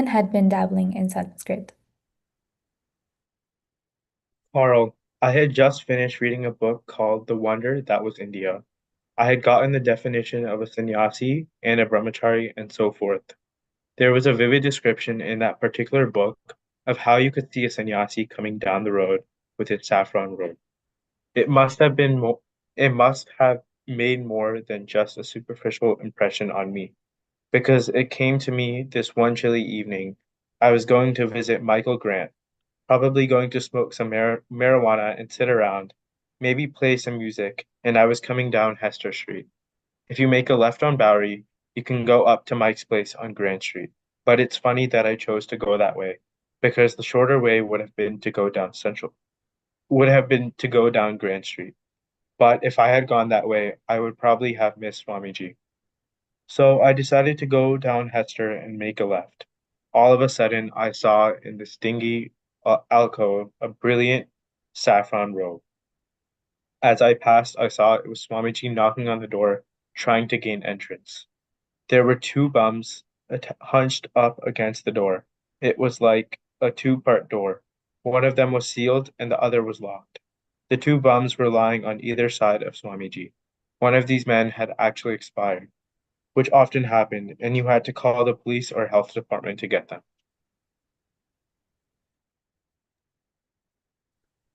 had been dabbling in Sanskrit. Carl, I had just finished reading a book called The Wonder That Was India. I had gotten the definition of a sannyasi and a brahmachari and so forth. There was a vivid description in that particular book of how you could see a sannyasi coming down the road with his saffron robe. It must have been it must have made more than just a superficial impression on me, because it came to me this one chilly evening. I was going to visit Michael Grant, probably going to smoke some marijuana and sit around, maybe play some music, and I was coming down Hester Street. If you make a left on Bowery, you can go up to Mike's place on Grand Street. But it's funny that I chose to go that way, because the shorter way would have been to go down Grand Street. But if I had gone that way, I would probably have missed Swamiji. So I decided to go down Hester and make a left. All of a sudden, I saw in this dingy alcove a brilliant saffron robe. As I passed, I saw it was Swamiji knocking on the door, trying to gain entrance. There were two bums hunched up against the door. It was like a two-part door. One of them was sealed and the other was locked. The two bums were lying on either side of Swamiji. One of these men had actually expired, which often happened, and you had to call the police or health department to get them.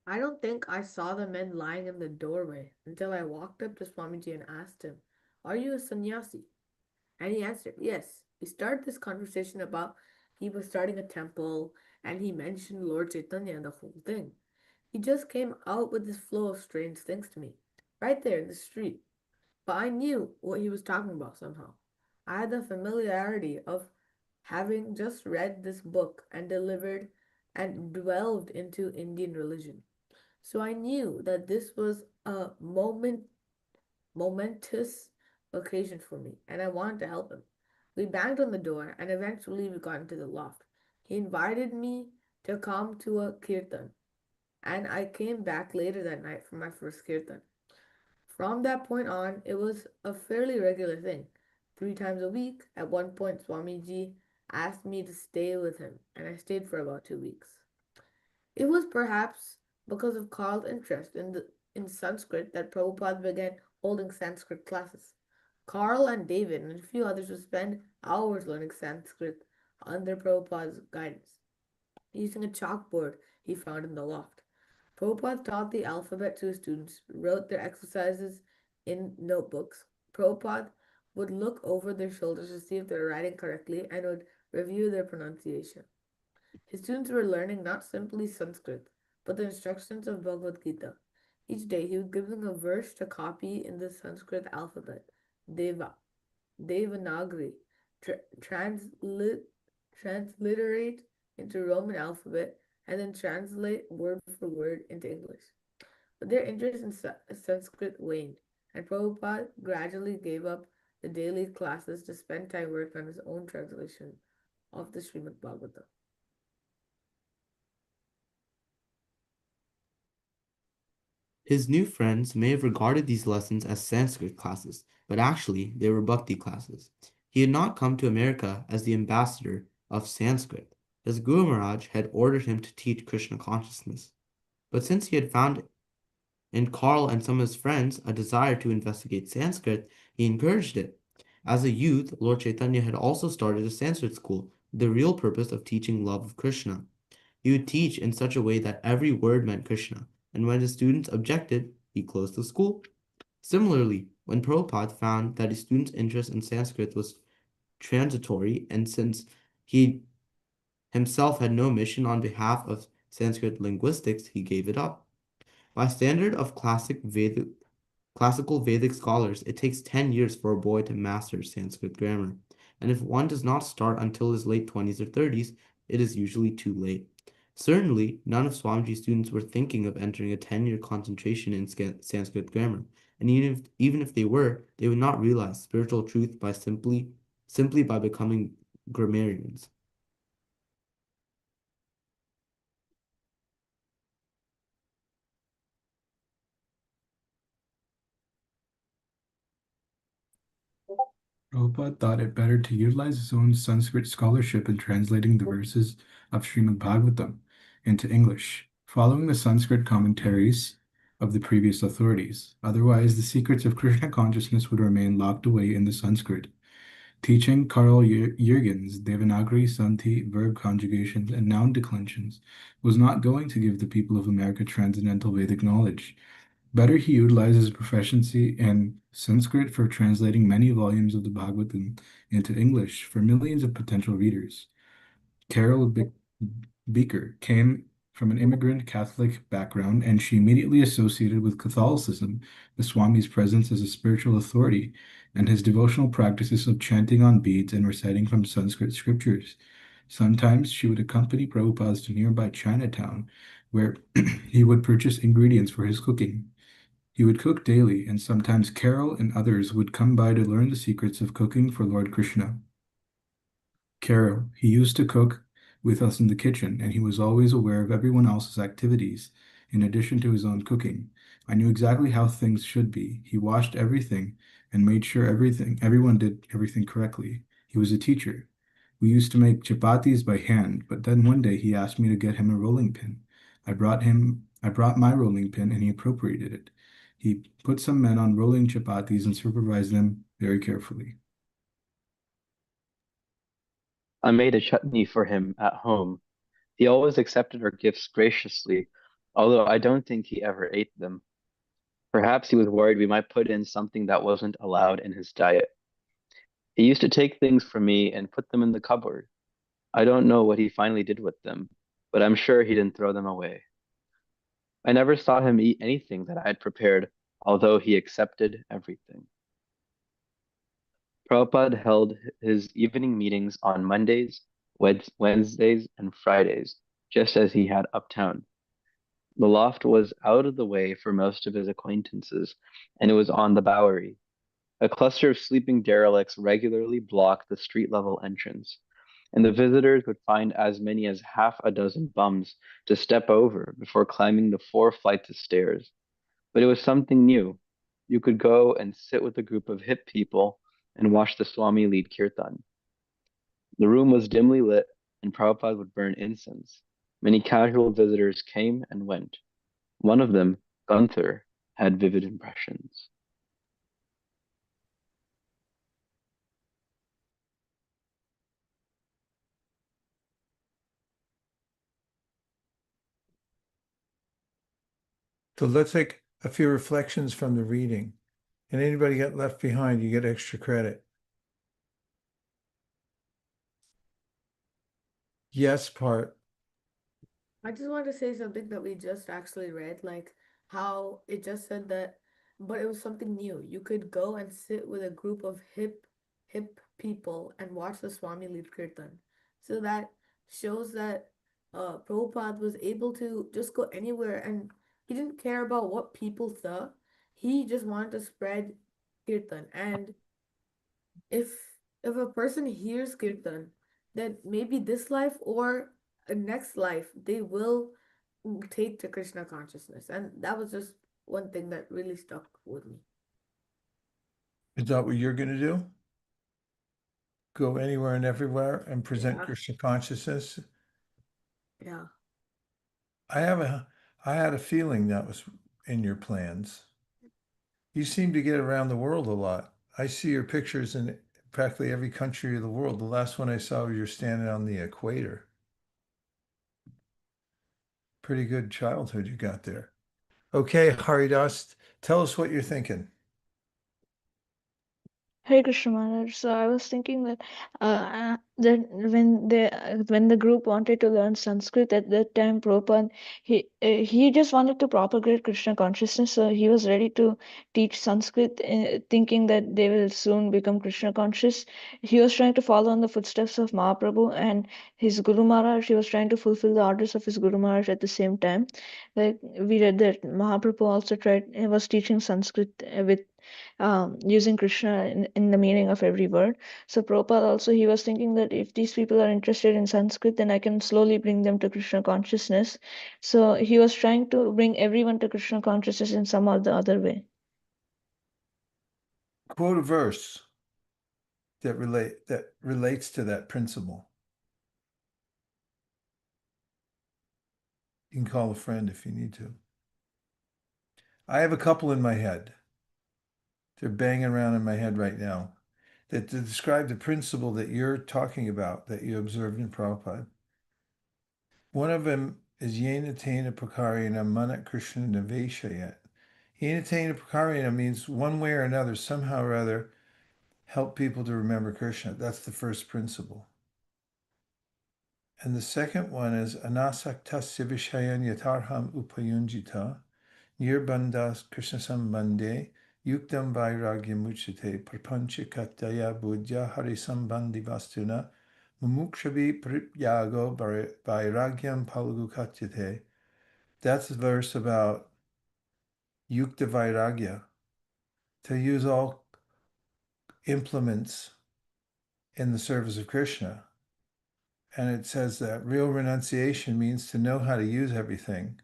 I don't think I saw the men lying in the doorway until I walked up to Swamiji and asked him, "Are you a sannyasi?" And he answered, "Yes." We started this conversation about he was starting a temple and he mentioned Lord Chaitanya and the whole thing. He just came out with this flow of strange things to me, right there in the street. But I knew what he was talking about somehow. I had the familiarity of having just read this book and delivered and delved into Indian religion. So I knew that this was a momentous occasion for me, and I wanted to help him. We banged on the door, and eventually we got into the loft. He invited me to come to a kirtan, and I came back later that night for my first kirtan. From that point on, it was a fairly regular thing. 3 times a week, at one point, Swamiji asked me to stay with him, and I stayed for about 2 weeks. It was perhaps because of Carl's interest in Sanskrit that Prabhupada began holding Sanskrit classes. Carl and David and a few others would spend hours learning Sanskrit under Prabhupada's guidance, using a chalkboard he found in the loft. Prabhupada taught the alphabet to his students, wrote their exercises in notebooks. Prabhupada would look over their shoulders to see if they were writing correctly and would review their pronunciation. His students were learning not simply Sanskrit, but the instructions of Bhagavad Gita. Each day he would give them a verse to copy in the Sanskrit alphabet, Deva, Devanagari, transliterate into Roman alphabet, and then translate word for word into English. But their interest in Sanskrit waned, and Prabhupada gradually gave up the daily classes to spend time working on his own translation of the Srimad Bhagavatam. His new friends may have regarded these lessons as Sanskrit classes, but actually they were bhakti classes. He had not come to America as the ambassador of Sanskrit, as Guru Maharaj had ordered him to teach Krishna consciousness. But since he had found in Carl and some of his friends a desire to investigate Sanskrit, he encouraged it. As a youth, Lord Chaitanya had also started a Sanskrit school with the real purpose of teaching love of Krishna. He would teach in such a way that every word meant Krishna, and when his students objected, he closed the school. Similarly, when Prabhupada found that his students' interest in Sanskrit was transitory, and since he himself had no mission on behalf of Sanskrit linguistics, he gave it up. By standard of classical Vedic scholars, it takes 10 years for a boy to master Sanskrit grammar, and if one does not start until his late 20s or 30s, it is usually too late. Certainly, none of Swamiji's students were thinking of entering a 10-year concentration in Sanskrit grammar, and even if they were, they would not realize spiritual truth by simply by becoming grammarians. Prabhupada thought it better to utilize his own Sanskrit scholarship in translating the verses of Srimad Bhagavatam into English, following the Sanskrit commentaries of the previous authorities. Otherwise, the secrets of Krishna consciousness would remain locked away in the Sanskrit. Teaching Carl Jürgens Devanagari, Santi, verb conjugations, and noun declensions was not going to give the people of America transcendental Vedic knowledge. Better he utilizes his proficiency in Sanskrit for translating many volumes of the Bhagavatam into English for millions of potential readers. Carol Beeker came from an immigrant Catholic background, and she immediately associated with Catholicism the Swami's presence as a spiritual authority and his devotional practices of chanting on beads and reciting from Sanskrit scriptures. Sometimes she would accompany Prabhupada to nearby Chinatown, where he would purchase ingredients for his cooking. He would cook daily, and sometimes Carol and others would come by to learn the secrets of cooking for Lord Krishna. Carol, he used to cook with us in the kitchen, and he was always aware of everyone else's activities, in addition to his own cooking. I knew exactly how things should be. He watched everything and made sure everyone did everything correctly. He was a teacher. We used to make chapatis by hand, but then one day he asked me to get him a rolling pin. I brought my rolling pin, and he appropriated it. He put some men on rolling chapatis and supervised them very carefully. I made a chutney for him at home. He always accepted our gifts graciously, although I don't think he ever ate them. Perhaps he was worried we might put in something that wasn't allowed in his diet. He used to take things from me and put them in the cupboard. I don't know what he finally did with them, but I'm sure he didn't throw them away. I never saw him eat anything that I had prepared, although he accepted everything. Prabhupada held his evening meetings on Mondays, Wednesdays, and Fridays, just as he had uptown. The loft was out of the way for most of his acquaintances, and it was on the Bowery. A cluster of sleeping derelicts regularly blocked the street level entrance, and the visitors would find as many as half a dozen bums to step over before climbing the 4 flights of stairs. But it was something new. You could go and sit with a group of hip people and watch the Swami lead kirtan. The room was dimly lit, and Prabhupada would burn incense. Many casual visitors came and went. One of them, Gunther, had vivid impressions. So let's take a few reflections from the reading. And anybody get left behind, you get extra credit. Yes part. I just want to say something that we just actually read, like how it just said that, but it was something new. You could go and sit with a group of hip people and watch the Swami lead kirtan. So that shows that Prabhupada was able to just go anywhere and he didn't care about what people thought. He just wanted to spread kirtan. And if if a person hears kirtan, then maybe this life or a next life they will take to Krishna consciousness. And that was just one thing that really stuck with me. Is that what you're going to do? Go anywhere and everywhere and present Yeah, Krishna consciousness? yeah. I have a, I had a feeling that was in your plans. You seem to get around the world a lot. I see your pictures in practically every country of the world. The last one I saw, you're standing on the equator. Pretty good childhood you got there. Okay, Haridas, tell us what you're thinking. Hey Krishna Maharaj. So I was thinking that when the group wanted to learn Sanskrit at that time, Prabhupada he just wanted to propagate Krishna consciousness. So he was ready to teach Sanskrit, thinking that they will soon become Krishna conscious. He was trying to follow in the footsteps of Mahaprabhu and his Guru Maharaj. He was trying to fulfill the orders of his Guru Maharaj at the same time. Like we read that Mahaprabhu also tried was teaching Sanskrit with using Krishna in the meaning of every word. So Prabhupada also he was thinking that if these people are interested in Sanskrit, then I can slowly bring them to Krishna consciousness. So he was trying to bring everyone to Krishna consciousness in some or the other way. Quote a verse that relates to that principle. You can call a friend if you need to. I have a couple in my head. They're banging around in my head right now that to describe the principle that you're talking about that you observed in Prabhupada. One of them is Yena Tena Prakarina Manat Krishna Naveshayat. Yena Tena Prakarina means one way or another, somehow or other, help people to remember Krishna. That's the first principle. And the second one is Anasaktasya Vishayan Yatarham Upayunjita Nirbandhas Krishna Sambandhe Yuktam Vairagyam Uchate Prapanchikataya Buddhya Hari Sambandhi Vastuna Mumukshavi Pripyago Vairagyam Palagu Katyate. That's a verse about Yukta Vairagya, to use all implements in the service of Krishna. And it says that real renunciation means to know how to use everything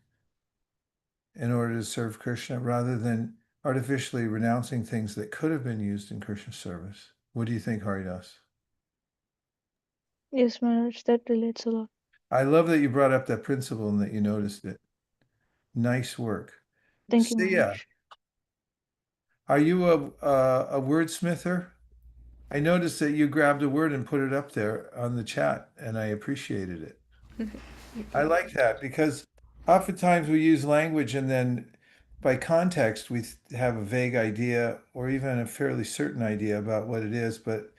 in order to serve Krishna rather than artificially renouncing things that could have been used in Krishna's service. What do you think, Haridas? Yes, Maharaj, that relates a lot. I love that you brought up that principle and that you noticed it. Nice work. Thank you, Sia, Maharaj. are you a wordsmither? I noticed that you grabbed a word and put it up there on the chat, and I appreciated it. I like that because oftentimes we use language and then by context we have a vague idea or even a fairly certain idea about what it is, but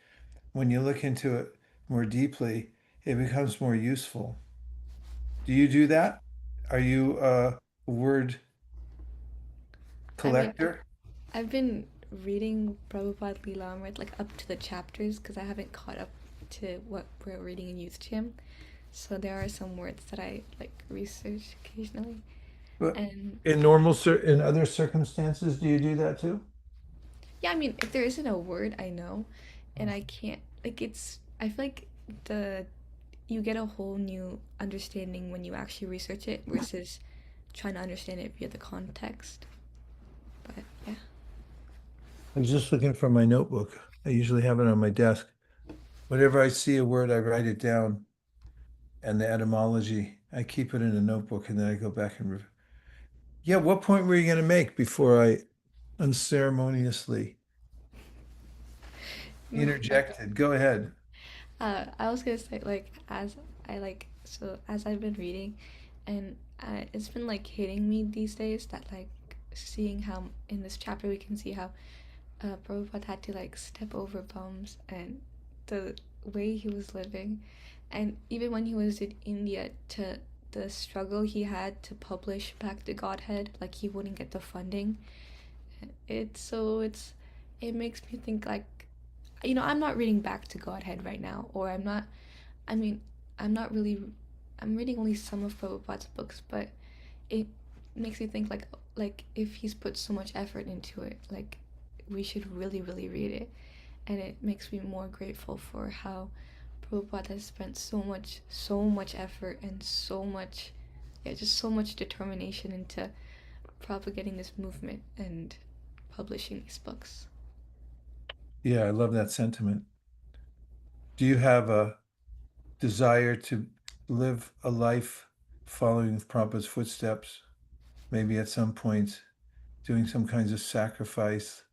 when you look into it more deeply, it becomes more useful. Do you do that? Are you a word I mean, collector? I've been reading Prabhupada Leelamrit like up to the chapters because I haven't caught up to what we're reading in Youth Gym. So there are some words that I like research occasionally. But And in other circumstances, do you do that too? yeah, I mean, if there isn't a word I know and I can't like I feel like the you get a whole new understanding when you actually research it versus trying to understand it via the context. But yeah. I was just looking for my notebook. I usually have it on my desk. Whenever I see a word, I write it down and the etymology. I keep it in a notebook and then I go back and yeah, what point were you going to make before I unceremoniously No, interjected? Go ahead. I was gonna say like as I've been reading, and it's been like hitting me these days that like seeing how in this chapter we can see how Prabhupada had to like step over bumps and the way he was living, and even when he was in India to the struggle he had to publish Back to Godhead, like he wouldn't get the funding. It makes me think like, I'm not reading Back to Godhead right now, or I mean, I'm not really, I'm reading only some of Prabhupada's books, but it makes me think like if he's put so much effort into it, like we should really, really read it. And it makes me more grateful for how Prabhupada has spent so much effort and so much, yeah, just so much determination into propagating this movement and publishing these books. Yeah, I love that sentiment. Do you have a desire to live a life following Prabhupada's footsteps? Maybe at some point doing some kinds of sacrifice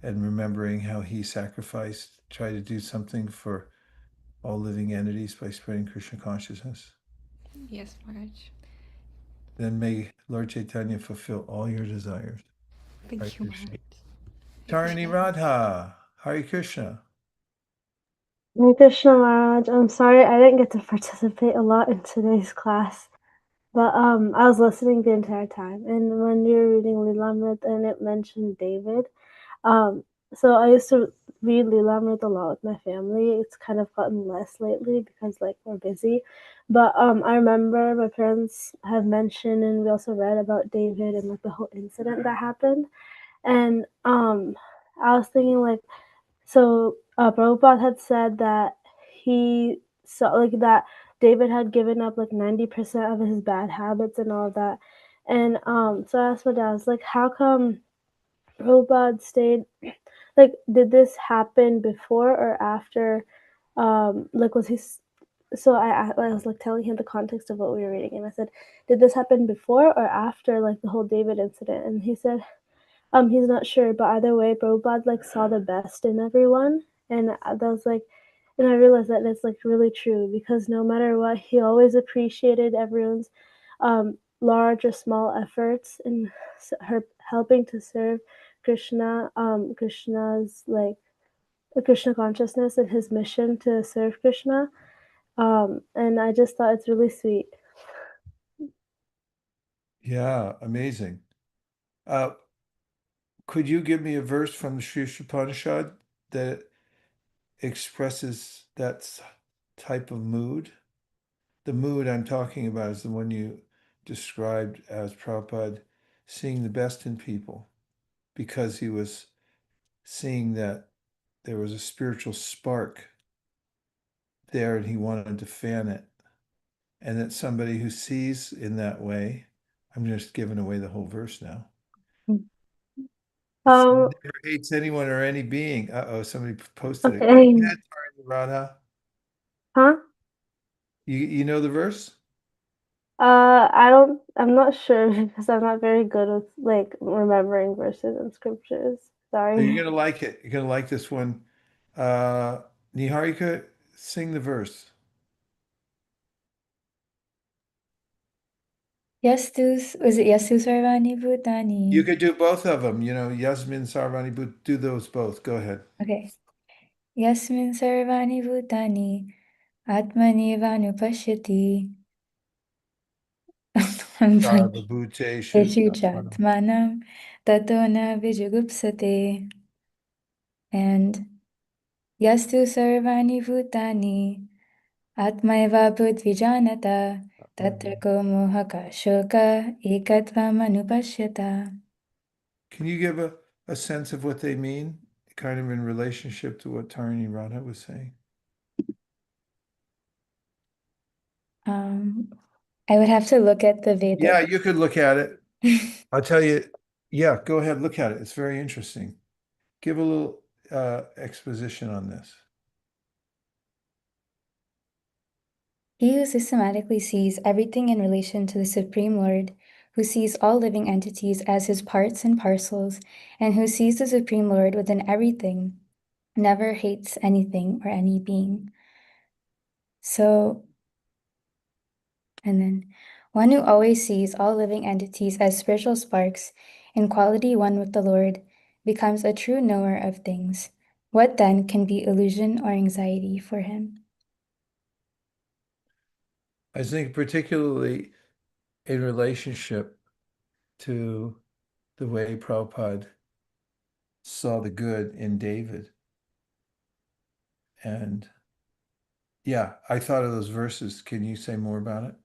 and remembering how he sacrificed, try to do something for all living entities by spreading Krishna consciousness. Yes, Maharaj. Then may Lord Chaitanya fulfill all your desires. Hare Thank you, Krishna. Maharaj. Tarani Radha, Hare Krishna. Hare Krishna Maharaj, I'm sorry I didn't get to participate a lot in today's class, but I was listening the entire time, and when you were reading Lilamrit and it mentioned David, so I used to read Lilamrit a lot with my family. It's kind of gotten less lately because like we're busy, but I remember my parents have mentioned, and we also read about David and like the whole incident that happened, and I was thinking like, so Prabhupada had said that he saw like that David had given up like 90% of his bad habits and all of that. And so I asked my dad, I was like, how come Prabhupada stayed, like, did this happen before or after? Like, was he, so I was like telling him the context of what we were reading, and I said, did this happen before or after like the whole David incident? And he said, he's not sure, but either way, Prabhupada like saw the best in everyone, and that was like, and I realized that it's like really true because no matter what, he always appreciated everyone's large or small efforts in her helping to serve Krishna, Krishna's like the Krishna consciousness and his mission to serve Krishna, and I just thought it's really sweet. Yeah, amazing. Could you give me a verse from the Sri Upanishad that expresses that type of mood? The mood I'm talking about is the one you described as Prabhupada seeing the best in people because he was seeing that there was a spiritual spark there and he wanted to fan it. And that somebody who sees in that way, I'm just giving away the whole verse now. Um, Never hates anyone or any being. Uh-oh, somebody posted it. okay. Yeah, Radha. Huh? You know the verse? I'm not sure because I'm not very good with like remembering verses and scriptures. Oh, Sorry. you're gonna like it. You're gonna like this one. Uh, Niharika, sing the verse. Was it Yastu Sarvani You Bhutani? could do both of them. You know, Yasmin, Sarvani, but do those both. Go ahead. Okay. Yasmin Sarvani Bhutani Atmani Vanupashyati Sarvabhuteshu Yeshu Atmanam. Chatmanam Tato na Vijugupsate. And Yastu Sarvani Bhutani Atmaiva Budvijanata Tatra ko mohaka shoka ekatvam anupashyata. Can you give a sense of what they mean, kind of in relationship to what Tarini Radha was saying? I would have to look at the Vedic. Yeah, you could look at it. I'll tell you. Yeah, go ahead, look at it. It's very interesting. Give a little exposition on this. He who systematically sees everything in relation to the Supreme Lord, who sees all living entities as his parts and parcels, and who sees the Supreme Lord within everything, never hates anything or any being. So, and then one who always sees all living entities as spiritual sparks, in quality one with the Lord, becomes a true knower of things. What then can be illusion or anxiety for him? I think particularly in relationship to the way Prabhupada saw the good in David. And yeah, I thought of those verses. Can you say more about it?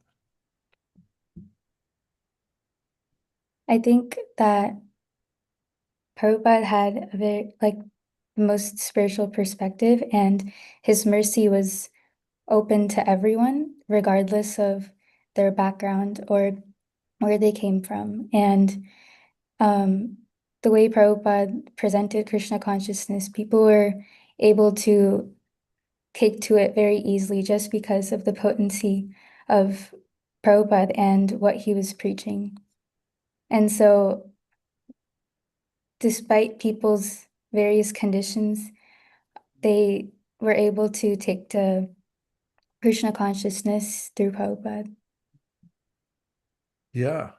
I think that Prabhupada had a very, like, the most spiritual perspective, and his mercy was open to everyone, regardless of their background or where they came from. And the way Prabhupada presented Krishna consciousness, people were able to take to it very easily just because of the potency of Prabhupada and what he was preaching. And so, despite people's various conditions, they were able to take to Krishna consciousness through Prabhupada. Yeah.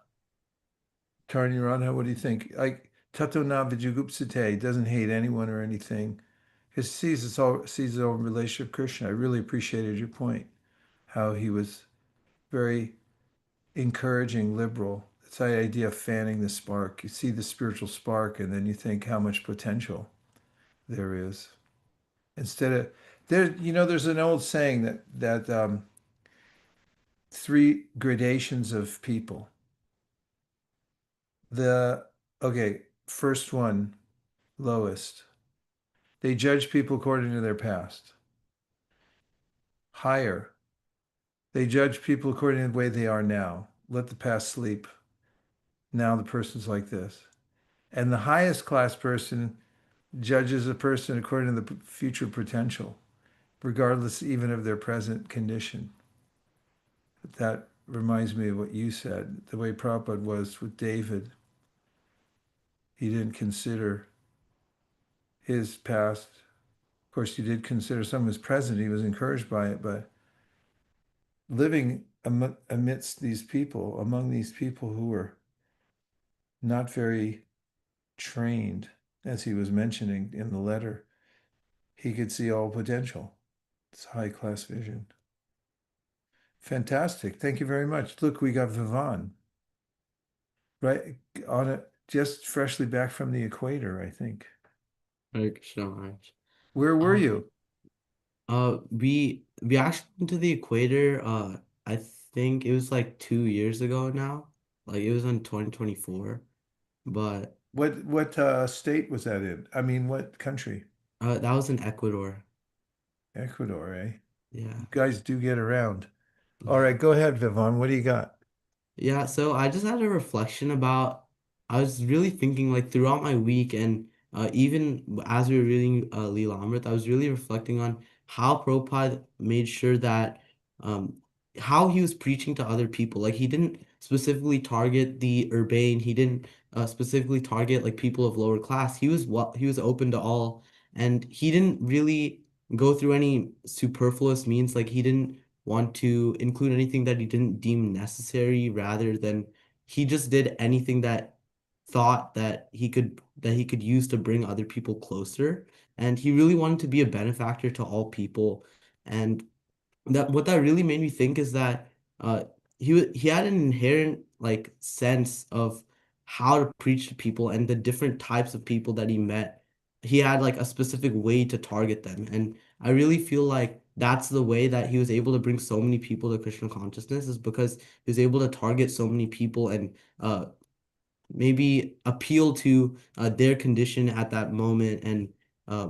Tarni Radha, what do you think? Like Tato na Vijugupsate doesn't hate anyone or anything. He sees his own relationship with Krishna. I really appreciated your point, how he was very encouraging, liberal. It's the idea of fanning the spark. You see the spiritual spark, and then you think how much potential there is. Instead of there's an old saying that three gradations of people. The okay, first one, lowest. They judge people according to their past. Higher, they judge people according to the way they are now. Let the past sleep. Now the person's like this. And the highest class person judges a person according to the future potential, regardless even of their present condition. That reminds me of what you said, the way Prabhupada was with David. He didn't consider his past. Of course, he did consider some of his present. He was encouraged by it, but living amidst these people, among these people who were not very trained, as he was mentioning in the letter, he could see all potential. It's high class vision. Fantastic. Thank you very much. Look, we got Vivan right on it, just freshly back from the equator, I think. Hare Krishna Maharaj. Where were you? We actually went to the equator. I think it was like 2 years ago now. Like it was in 2024. But What state was that in? I mean, what country? that was in Ecuador. Ecuador, eh? Yeah. You guys do get around. All right, go ahead, Vivon. What do you got? Yeah, so I just had a reflection about, I was really thinking like throughout my week and even as we were reading Leela Amrit, I was really reflecting on how Prabhupada made sure that um, how he was preaching to other people. Like he didn't specifically target the urbane, he didn't specifically target like people of lower class. He was open to all, and he didn't really go through any superfluous means. Like he didn't want to include anything that he didn't deem necessary rather than he just did anything that thought that he could use to bring other people closer, and he really wanted to be a benefactor to all people. And that what that really made me think is that uh he had an inherent like sense of how to preach to people, and the different types of people that he met, he had like a specific way to target them. And I really feel like that's the way that he was able to bring so many people to Krishna consciousness, is because he was able to target so many people and maybe appeal to their condition at that moment and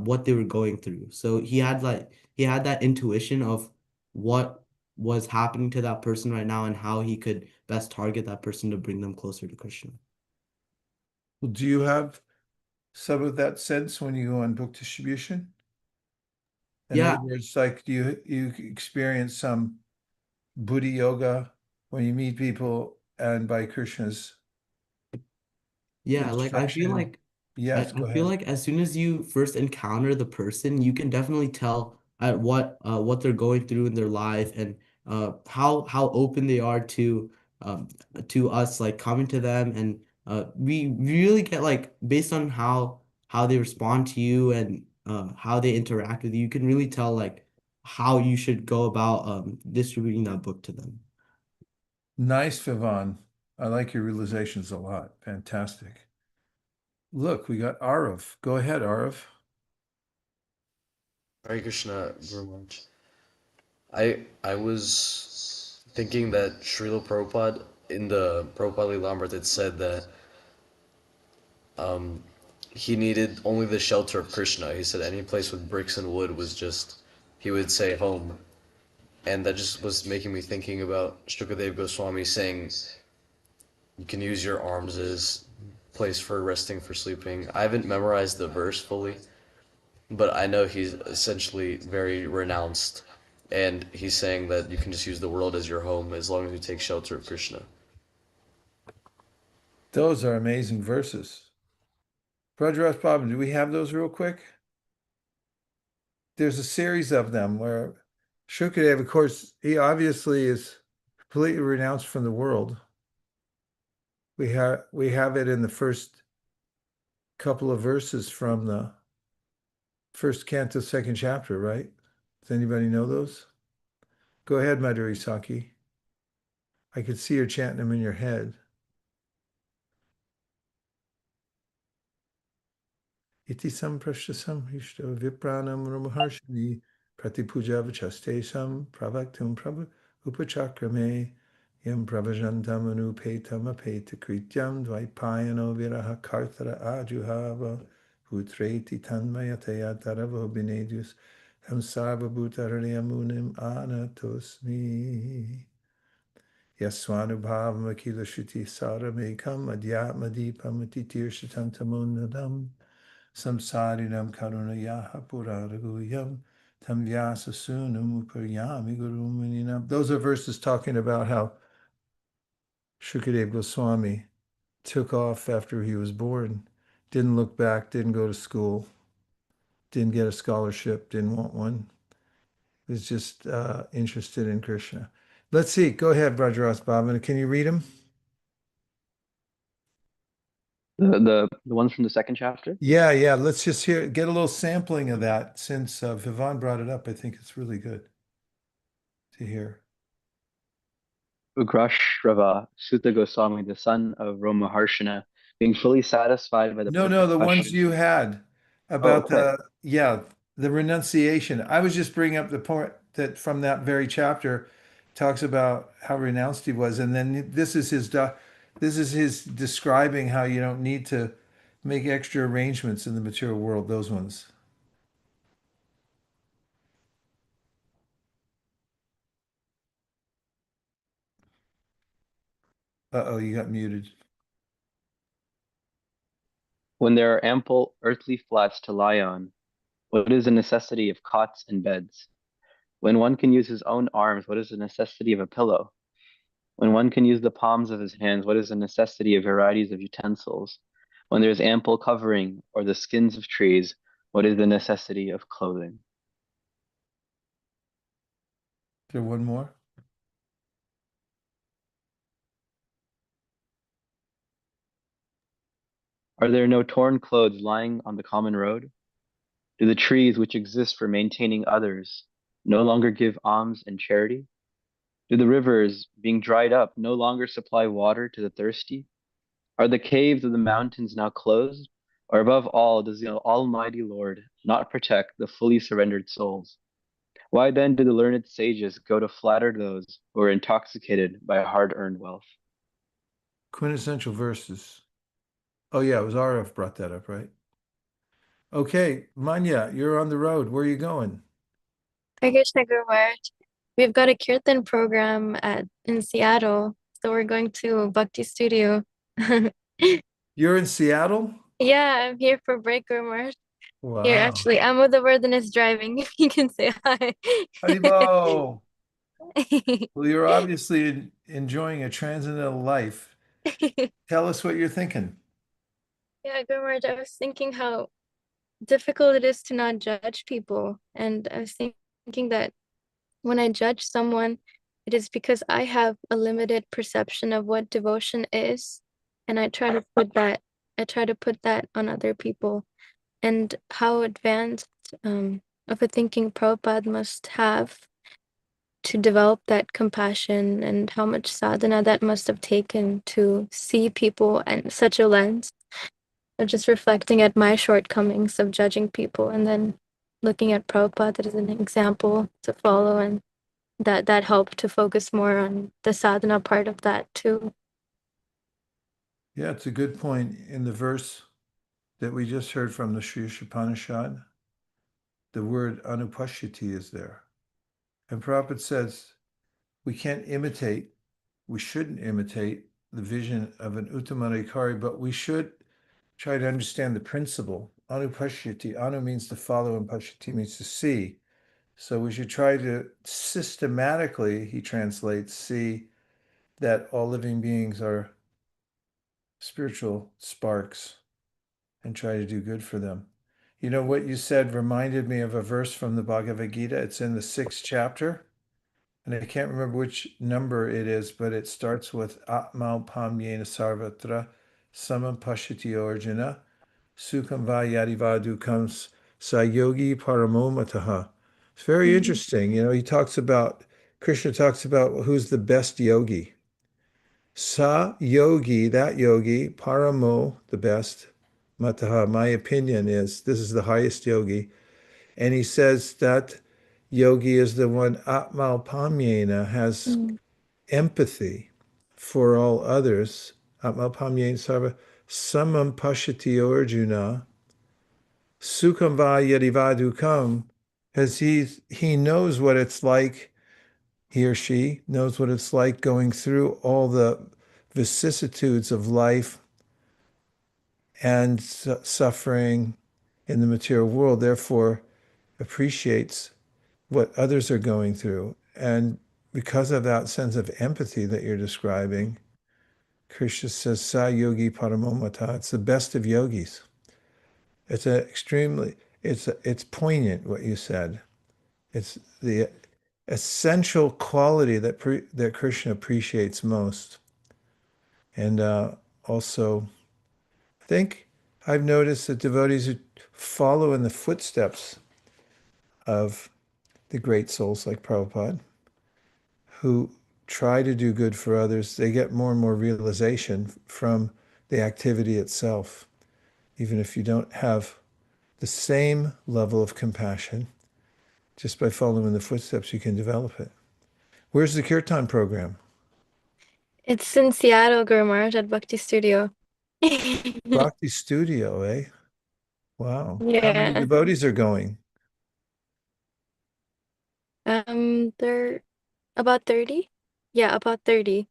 what they were going through. So he had that intuition of what was happening to that person right now and how he could best target that person to bring them closer to Krishna. Well, do you have some of that sense when you go on book distribution? In Yeah, other words, like you experience some Buddhi yoga when you meet people and by Krishna's yeah, like instruction. Yes, I go feel ahead. like as soon as you first encounter the person, you can definitely tell at what they're going through in their life, and how open they are um to us like coming to them. And we really get like based on how they respond to you and how they interact with you, you can really tell like how you should go about distributing that book to them. Nice, Vivan. I like your realizations a lot. Fantastic. Look, we got Arav. Go ahead, Arav. Hare Krishna, Guru Maharaj. I was thinking that Srila Prabhupada in the Prabhupada Lilamrit it said that um, he needed only the shelter of Krishna. He said any place with bricks and wood was just he would say home, and that just was making me thinking about Shukadev Goswami saying you can use your arms as place for resting for sleeping. I haven't memorized the verse fully, but I know he's essentially very renounced, and he's saying that you can just use the world as your home as long as you take shelter of Krishna. Those are amazing verses. Prajras Baba, do we have those real quick? There's a series of them where Shukadev, of course, he obviously is completely renounced from the world. We have it in the first couple of verses from the first canto, second chapter, right? Does anybody know those? Go ahead, Madhuri Saki. I could see her chanting them in your head. Iti samprashasam hishto vipranam ramaharshini pratipuja vachastesam pravaktum prabha upachakrame yam pravajantam anupetam apeta krityam dvaipayano viraha kartara ajuhava putreti tanmayataya taravo binedius tam sarva bhutaraniyamunim anatosmi yaswanubhavam akila shuti saramekam adyatmadipam atitirshatam tamunadam samsarinam karunayaha puraraguyam tam vyasa sunam uparyami gurumuninam. Those are verses talking about how Shukadev Goswami took off after he was born, didn't look back, didn't go to school, didn't get a scholarship, didn't want one, was just interested in Krishna. Let's see. Go ahead, Brajaras Bhavana. Can you read them? The ones from the second chapter? Yeah. Let's just get a little sampling of that since Vivan brought it up. I think it's really good to hear. Ugrashrava, Suta Goswami, the son of Romaharshana, being fully satisfied by the No, perfect the ones passion. you had Oh, about okay. the renunciation. I was just bringing up the point that from that very chapter talks about how renounced he was, and then this is his describing how you don't need to make extra arrangements in the material world. Those ones. Uh-oh, you got muted. When there are ample earthly flats to lie on, what is the necessity of cots and beds? When one can use his own arms, what is the necessity of a pillow? When one can use the palms of his hands, what is the necessity of varieties of utensils? When there is ample covering or the skins of trees, what is the necessity of clothing? Is there one more? Are there no torn clothes lying on the common road? Do the trees which exist for maintaining others no longer give alms and charity? Do the rivers, being dried up, no longer supply water to the thirsty? Are the caves of the mountains now closed? Or above all, does the Almighty Lord not protect the fully surrendered souls? Why then do the learned sages go to flatter those who are intoxicated by hard-earned wealth? Quintessential verses. Oh yeah, it was RF brought that up, right? Okay, Manya, you're on the road. Where are you going? Hare Krishna Guru Maharaj. We've got a kirtan program in Seattle, so we're going to Bhakti Studio. You're in Seattle? Yeah, I'm here for break, Guru Maharaj. Here, Wow. actually, I'm with the Wilderness driving. If you can say hi. Haribo. Well, you're obviously enjoying a transcendental life. Tell us what you're thinking. Yeah, Guru Maharaj, I was thinking how difficult it is to not judge people. And I was thinking that when I judge someone, it is because I have a limited perception of what devotion is, and I try to put that on other people, and how advanced of a thinking Prabhupada must have to develop that compassion and how much sadhana that must have taken to see people in such a lens of just reflecting at my shortcomings of judging people and then looking at Prabhupada as an example to follow, and that helped to focus more on the sadhana part of that too. Yeah, it's a good point. In the verse that we just heard from the Sri Upanishad, the word anupashyati is there. And Prabhupada says we can't imitate, we shouldn't imitate the vision of an Uttamadhikari, but we should try to understand the principle. Anupashyati, anu means to follow, and pashyati means to see. So we should try to systematically, he translates, see that all living beings are spiritual sparks and try to do good for them. You know, what you said reminded me of a verse from the Bhagavad Gita. It's in the 6th chapter, and I can't remember which number it is, but it starts with Atmau Pamyena Sarvatra Samam Pashyati Arjuna Sukham Va Yadiva Dukam Sayogi Paramomataha. It's very interesting. You know, Krishna talks about who's the best yogi. Sa yogi, that yogi, paramo, the best. Mataha, my opinion is this is the highest yogi. And he says that yogi is the one, Atmalpamyena, has empathy for all others. Atmalpamyena sarva samam pashati arjuna sukham va yadivadukam, as he knows what it's like, he or she knows what it's like going through all the vicissitudes of life and suffering in the material world, therefore appreciates what others are going through. And because of that sense of empathy that you're describing, Krishna says, Sa yogi paramomata, it's the best of yogis. It's poignant what you said. It's the essential quality that Krishna appreciates most. And also, I think I've noticed that devotees who follow in the footsteps of the great souls like Prabhupada, who try to do good for others, they get more and more realization from the activity itself. Even if you don't have the same level of compassion, just by following in the footsteps, you can develop it. Where's the Kirtan program? It's in Seattle, Guru Maharaj, at Bhakti Studio. Bhakti Studio, eh? Wow. How many Yeah. devotees are going? They're about 30. Yeah, about 30.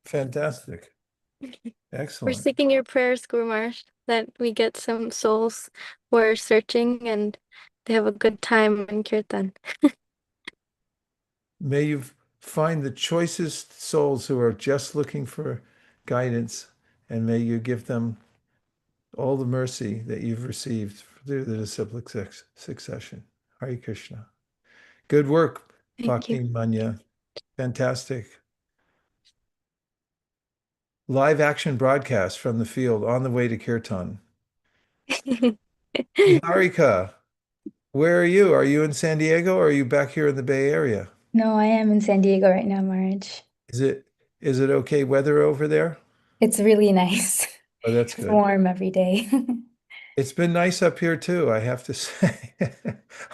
Fantastic. We're Excellent. seeking your prayers, Guru Maharaj, that we get some souls who are searching and they have a good time in Kirtan. May you find the choicest souls who are just looking for guidance, and may you give them all the mercy that you've received through the disciplic succession. Hare Krishna. Good work, Thank Bhakti you. Manya. Fantastic. Live action broadcast from the field on the way to Kirtan. Niharika, where are you? Are you in San Diego or are you back here in the Bay Area? No, I am in San Diego right now, Marge. Is it okay weather over there? It's really nice. Oh, that's It's good. warm every day. It's been nice up here too, I have to say.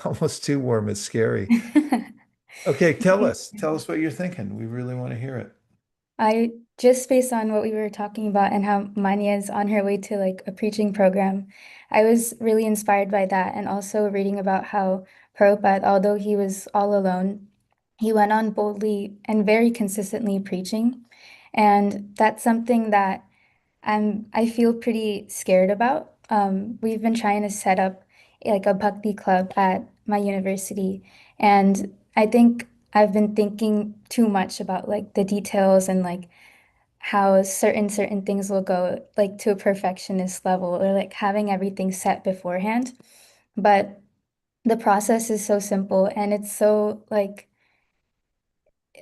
Almost too warm. It's scary. Okay, tell us what you're thinking. We really want to hear it. I just based on what we were talking about and how Manya is on her way to like a preaching program, I was really inspired by that and also reading about how Prabhupada, although he was all alone, he went on boldly and very consistently preaching. And that's something that I feel pretty scared about. We've been trying to set up like a bhakti club at my university, and I think I've been thinking too much about like the details and like how certain things will go like to a perfectionist level or like having everything set beforehand. But the process is so simple and it's so like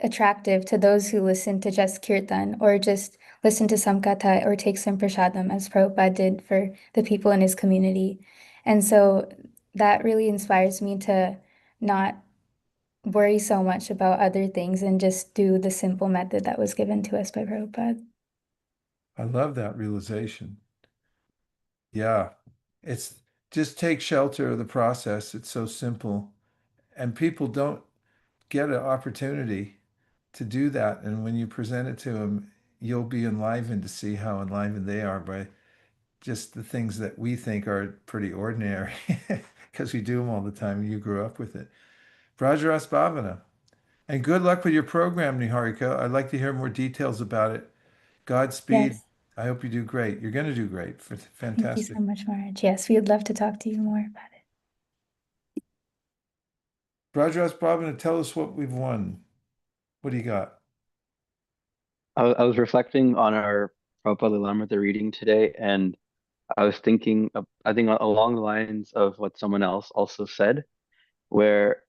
attractive to those who listen to just kirtan or just listen to samkata or take some prasadam as Prabhupada did for the people in his community. And so that really inspires me to not worry so much about other things and just do the simple method that was given to us by Prabhupada. I love that realization. Yeah, it's just take shelter of the process. It's so simple. And people don't get an opportunity to do that. And when you present it to them, you'll be enlivened to see how enlivened they are by just the things that we think are pretty ordinary because we do them all the time. You grew up with it. Brajaras Bhavana. And good luck with your program, Niharika. I'd like to hear more details about it. Godspeed. Yes, I hope you do great. You're going to do great. thank you so Fantastic. much, Marge. Yes, we would love to talk to you more about it. Brajaras Bhavana, tell us what we've won. What do you got? I was reflecting on our Prabhupada Lilamrita reading today, and I was thinking, I think along the lines of what someone else also said, where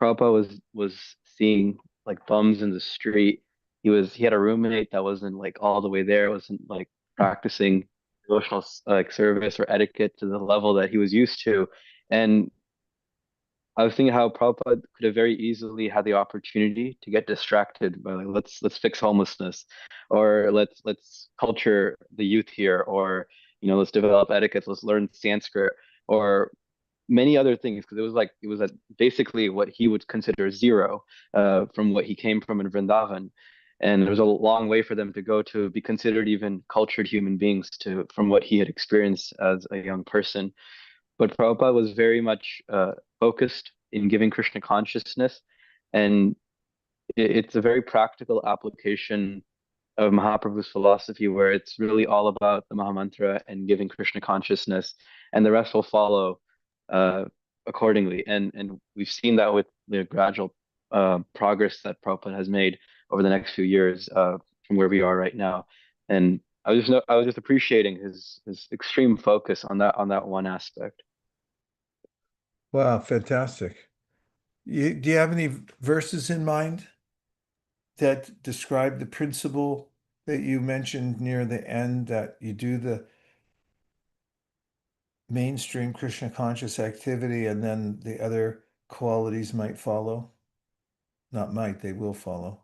Prabhupada was seeing like bums in the street. He had a roommate that wasn't like all the way there, wasn't like practicing devotional like service or etiquette to the level that he was used to, and I was thinking how Prabhupada could have very easily had the opportunity to get distracted by like let's fix homelessness, or let's culture the youth here, or let's develop etiquette, let's learn Sanskrit, or many other things, because it was at basically what he would consider zero from what he came from in Vrindavan, and there was a long way for them to go to be considered even cultured human beings to from what he had experienced as a young person. But Prabhupada was very much focused in giving Krishna consciousness, and it's a very practical application of Mahaprabhu's philosophy, where it's really all about the Mahamantra and giving Krishna consciousness, and the rest will follow uh, accordingly. And we've seen that with the gradual progress that Prabhupada has made over the next few years from where we are right now. And I was just appreciating his extreme focus on that one aspect. Wow, fantastic. Do you have any verses in mind that describe the principle that you mentioned near the end, that you do the mainstream Krishna conscious activity and then the other qualities might follow? Not might, they will follow.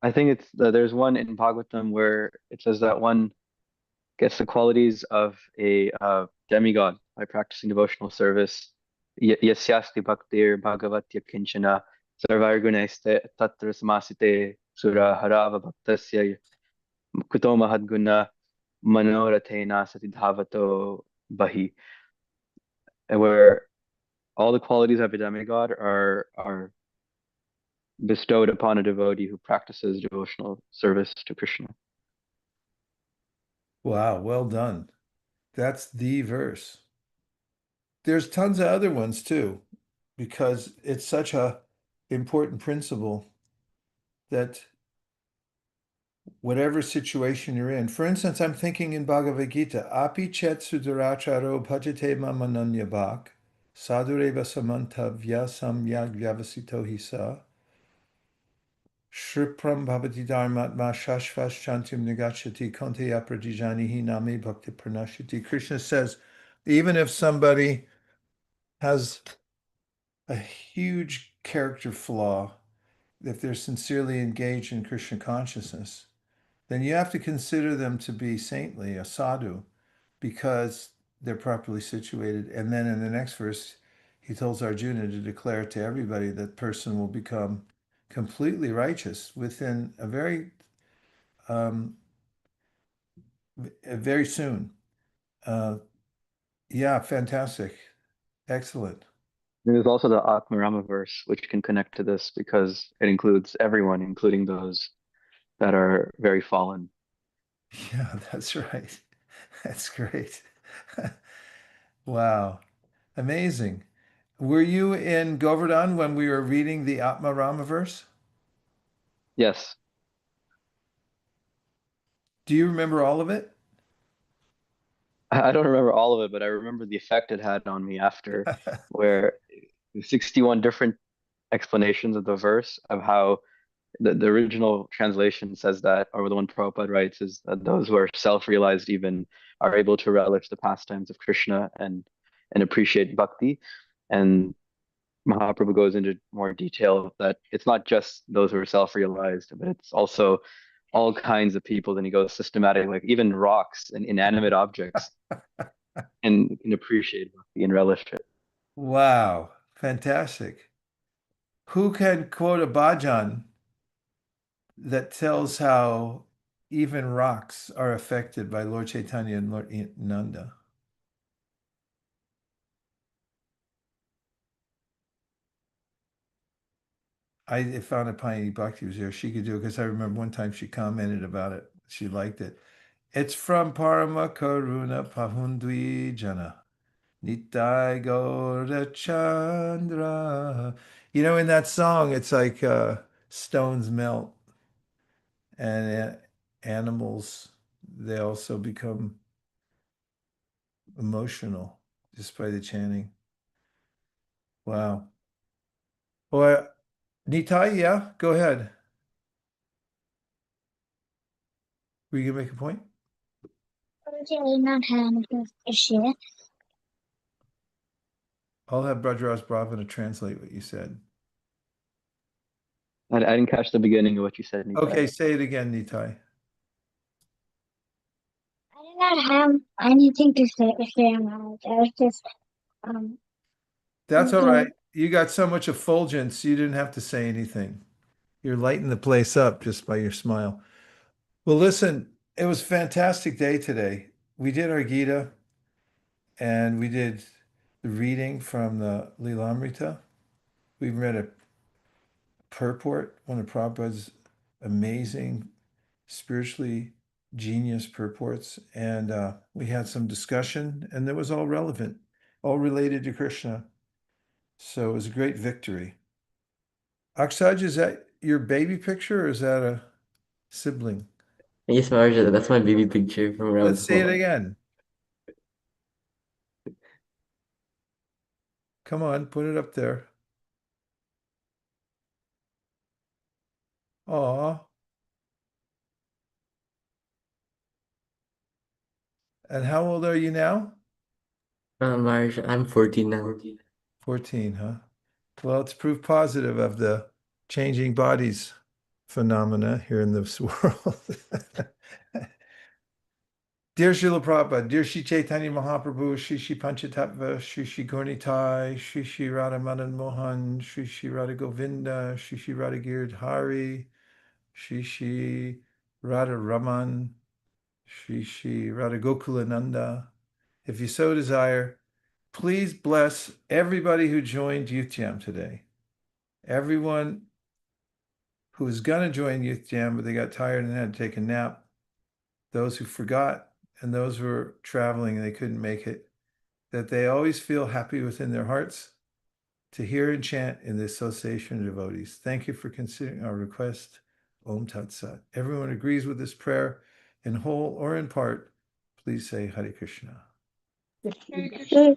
I think there's one in Bhagavatam where it says that one gets the qualities of a demigod by practicing devotional service. Yasyasti bhaktir bhagavatya kinchana sarvargunaiste tatra samasite sura harava bhaktasya kuto mahadguna manorathena sati dhavato bahi. And where all the qualities of a demigod are bestowed upon a devotee who practices devotional service to Krishna. Wow, well done. That's the verse. There's tons of other ones too, because it's such a important principle that whatever situation you're in. For instance, I'm thinking in Bhagavad Gita, Api chet sudaracharo bhajate mamananya bhak, sadureva samantavya samyag vyavasito hisa, shripram bhavati dharmatma shashvas shantim nagachati konteya pradijanihi name bhakti pranashiti. Krishna says, even if somebody has a huge character flaw, if they're sincerely engaged in Krishna consciousness, then you have to consider them to be saintly, a sadhu, because they're properly situated. And then in the next verse, he tells Arjuna to declare to everybody that person will become completely righteous within um, very soon. Uh, yeah, fantastic. Excellent. There's also the Atmarama verse, which can connect to this because it includes everyone, including those that are very fallen. Yeah, that's right. That's great. Wow. Amazing. Were you in Govardhan when we were reading the Atma Rama verse? Yes, Do you remember all of it? I don't remember all of it, but I remember the effect it had on me after, where 61 different explanations of the verse of how the original translation says that, or the one Prabhupada writes, is that those who are self-realized even are able to relish the pastimes of Krishna and appreciate bhakti. And Mahaprabhu goes into more detail that it's not just those who are self-realized, but it's also all kinds of people. Then he goes systematic, like even rocks and inanimate objects, and can appreciate bhakti and relish it. Wow, fantastic. Who can quote a bhajan that tells how even rocks are affected by Lord Chaitanya and Lord Nanda? I found a Piney Bhakti was there. She could do it because I remember one time she commented about it. She liked it. It's from Parama Karuna Pahundvi Jana. Nitai Gaura Chandra. You know, in that song, it's like stones melt and animals, they also become emotional just by the chanting. Wow. Well, Nitai, yeah, go ahead. Were you going to make a point? I'll have Brajraj Bravana translate what you said. I didn't catch the beginning of what you said, Nitai. Okay, say it again, Nitai. I did not have anything to say, Maharaj. I was just That's all thinking. right. You got so much effulgence, you didn't have to say anything. You're lighting the place up just by your smile. Well, listen, it was a fantastic day today. We did our Gita and we did the reading from the Lilamrita. We read a purport, one of Prabhupada's amazing, spiritually genius purports. And we had some discussion, and that was all relevant, all related to Krishna. So it was a great victory. Aksaj, is that your baby picture or is that a sibling? Yes, Maharaj, that's my baby picture from when I was Let's see it small. again. Come on, put it up there. Aw. And how old are you now? Maharaj, I'm 14 now. 14, huh? Well, it's proof positive of the changing bodies phenomena here in this world. Dear Srila Prabhupada, dear Shri Chaitanya Mahaprabhu, Shri Shri Panchatattva, Shri Shri Gaurnitai, Shri Shri Radha Madan Mohan, Shri Shri Radha Govinda, Shri Shri Radha Girdhari, Shri Shri Radha Raman, Shri Shri Radha Gokulananda. If you so desire, please bless everybody who joined Youth Jam today. Everyone who was going to join Youth Jam, but they got tired and had to take a nap. Those who forgot, and those who were traveling and they couldn't make it, that they always feel happy within their hearts to hear and chant in the association of devotees. Thank you for considering our request. Om Tat Sat. Everyone agrees with this prayer in whole or in part. Please say Hare Krishna. Hare Hare Hare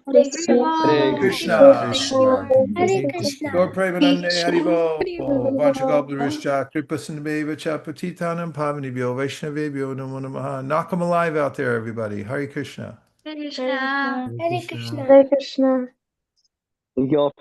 Krishna. Krishna. Hare Krishna. Gaur Premanande Haribo, Haribo. Vanchakalpatarishta, Kripasinabheva Chapatitanam Pavanibhyo, Vaishnavebhyo Namo Namaha. Knock them alive out there, everybody. Hare Krishna. Hare Krishna. Krishna. Hare Krishna. Hare Krishna. Thank you all for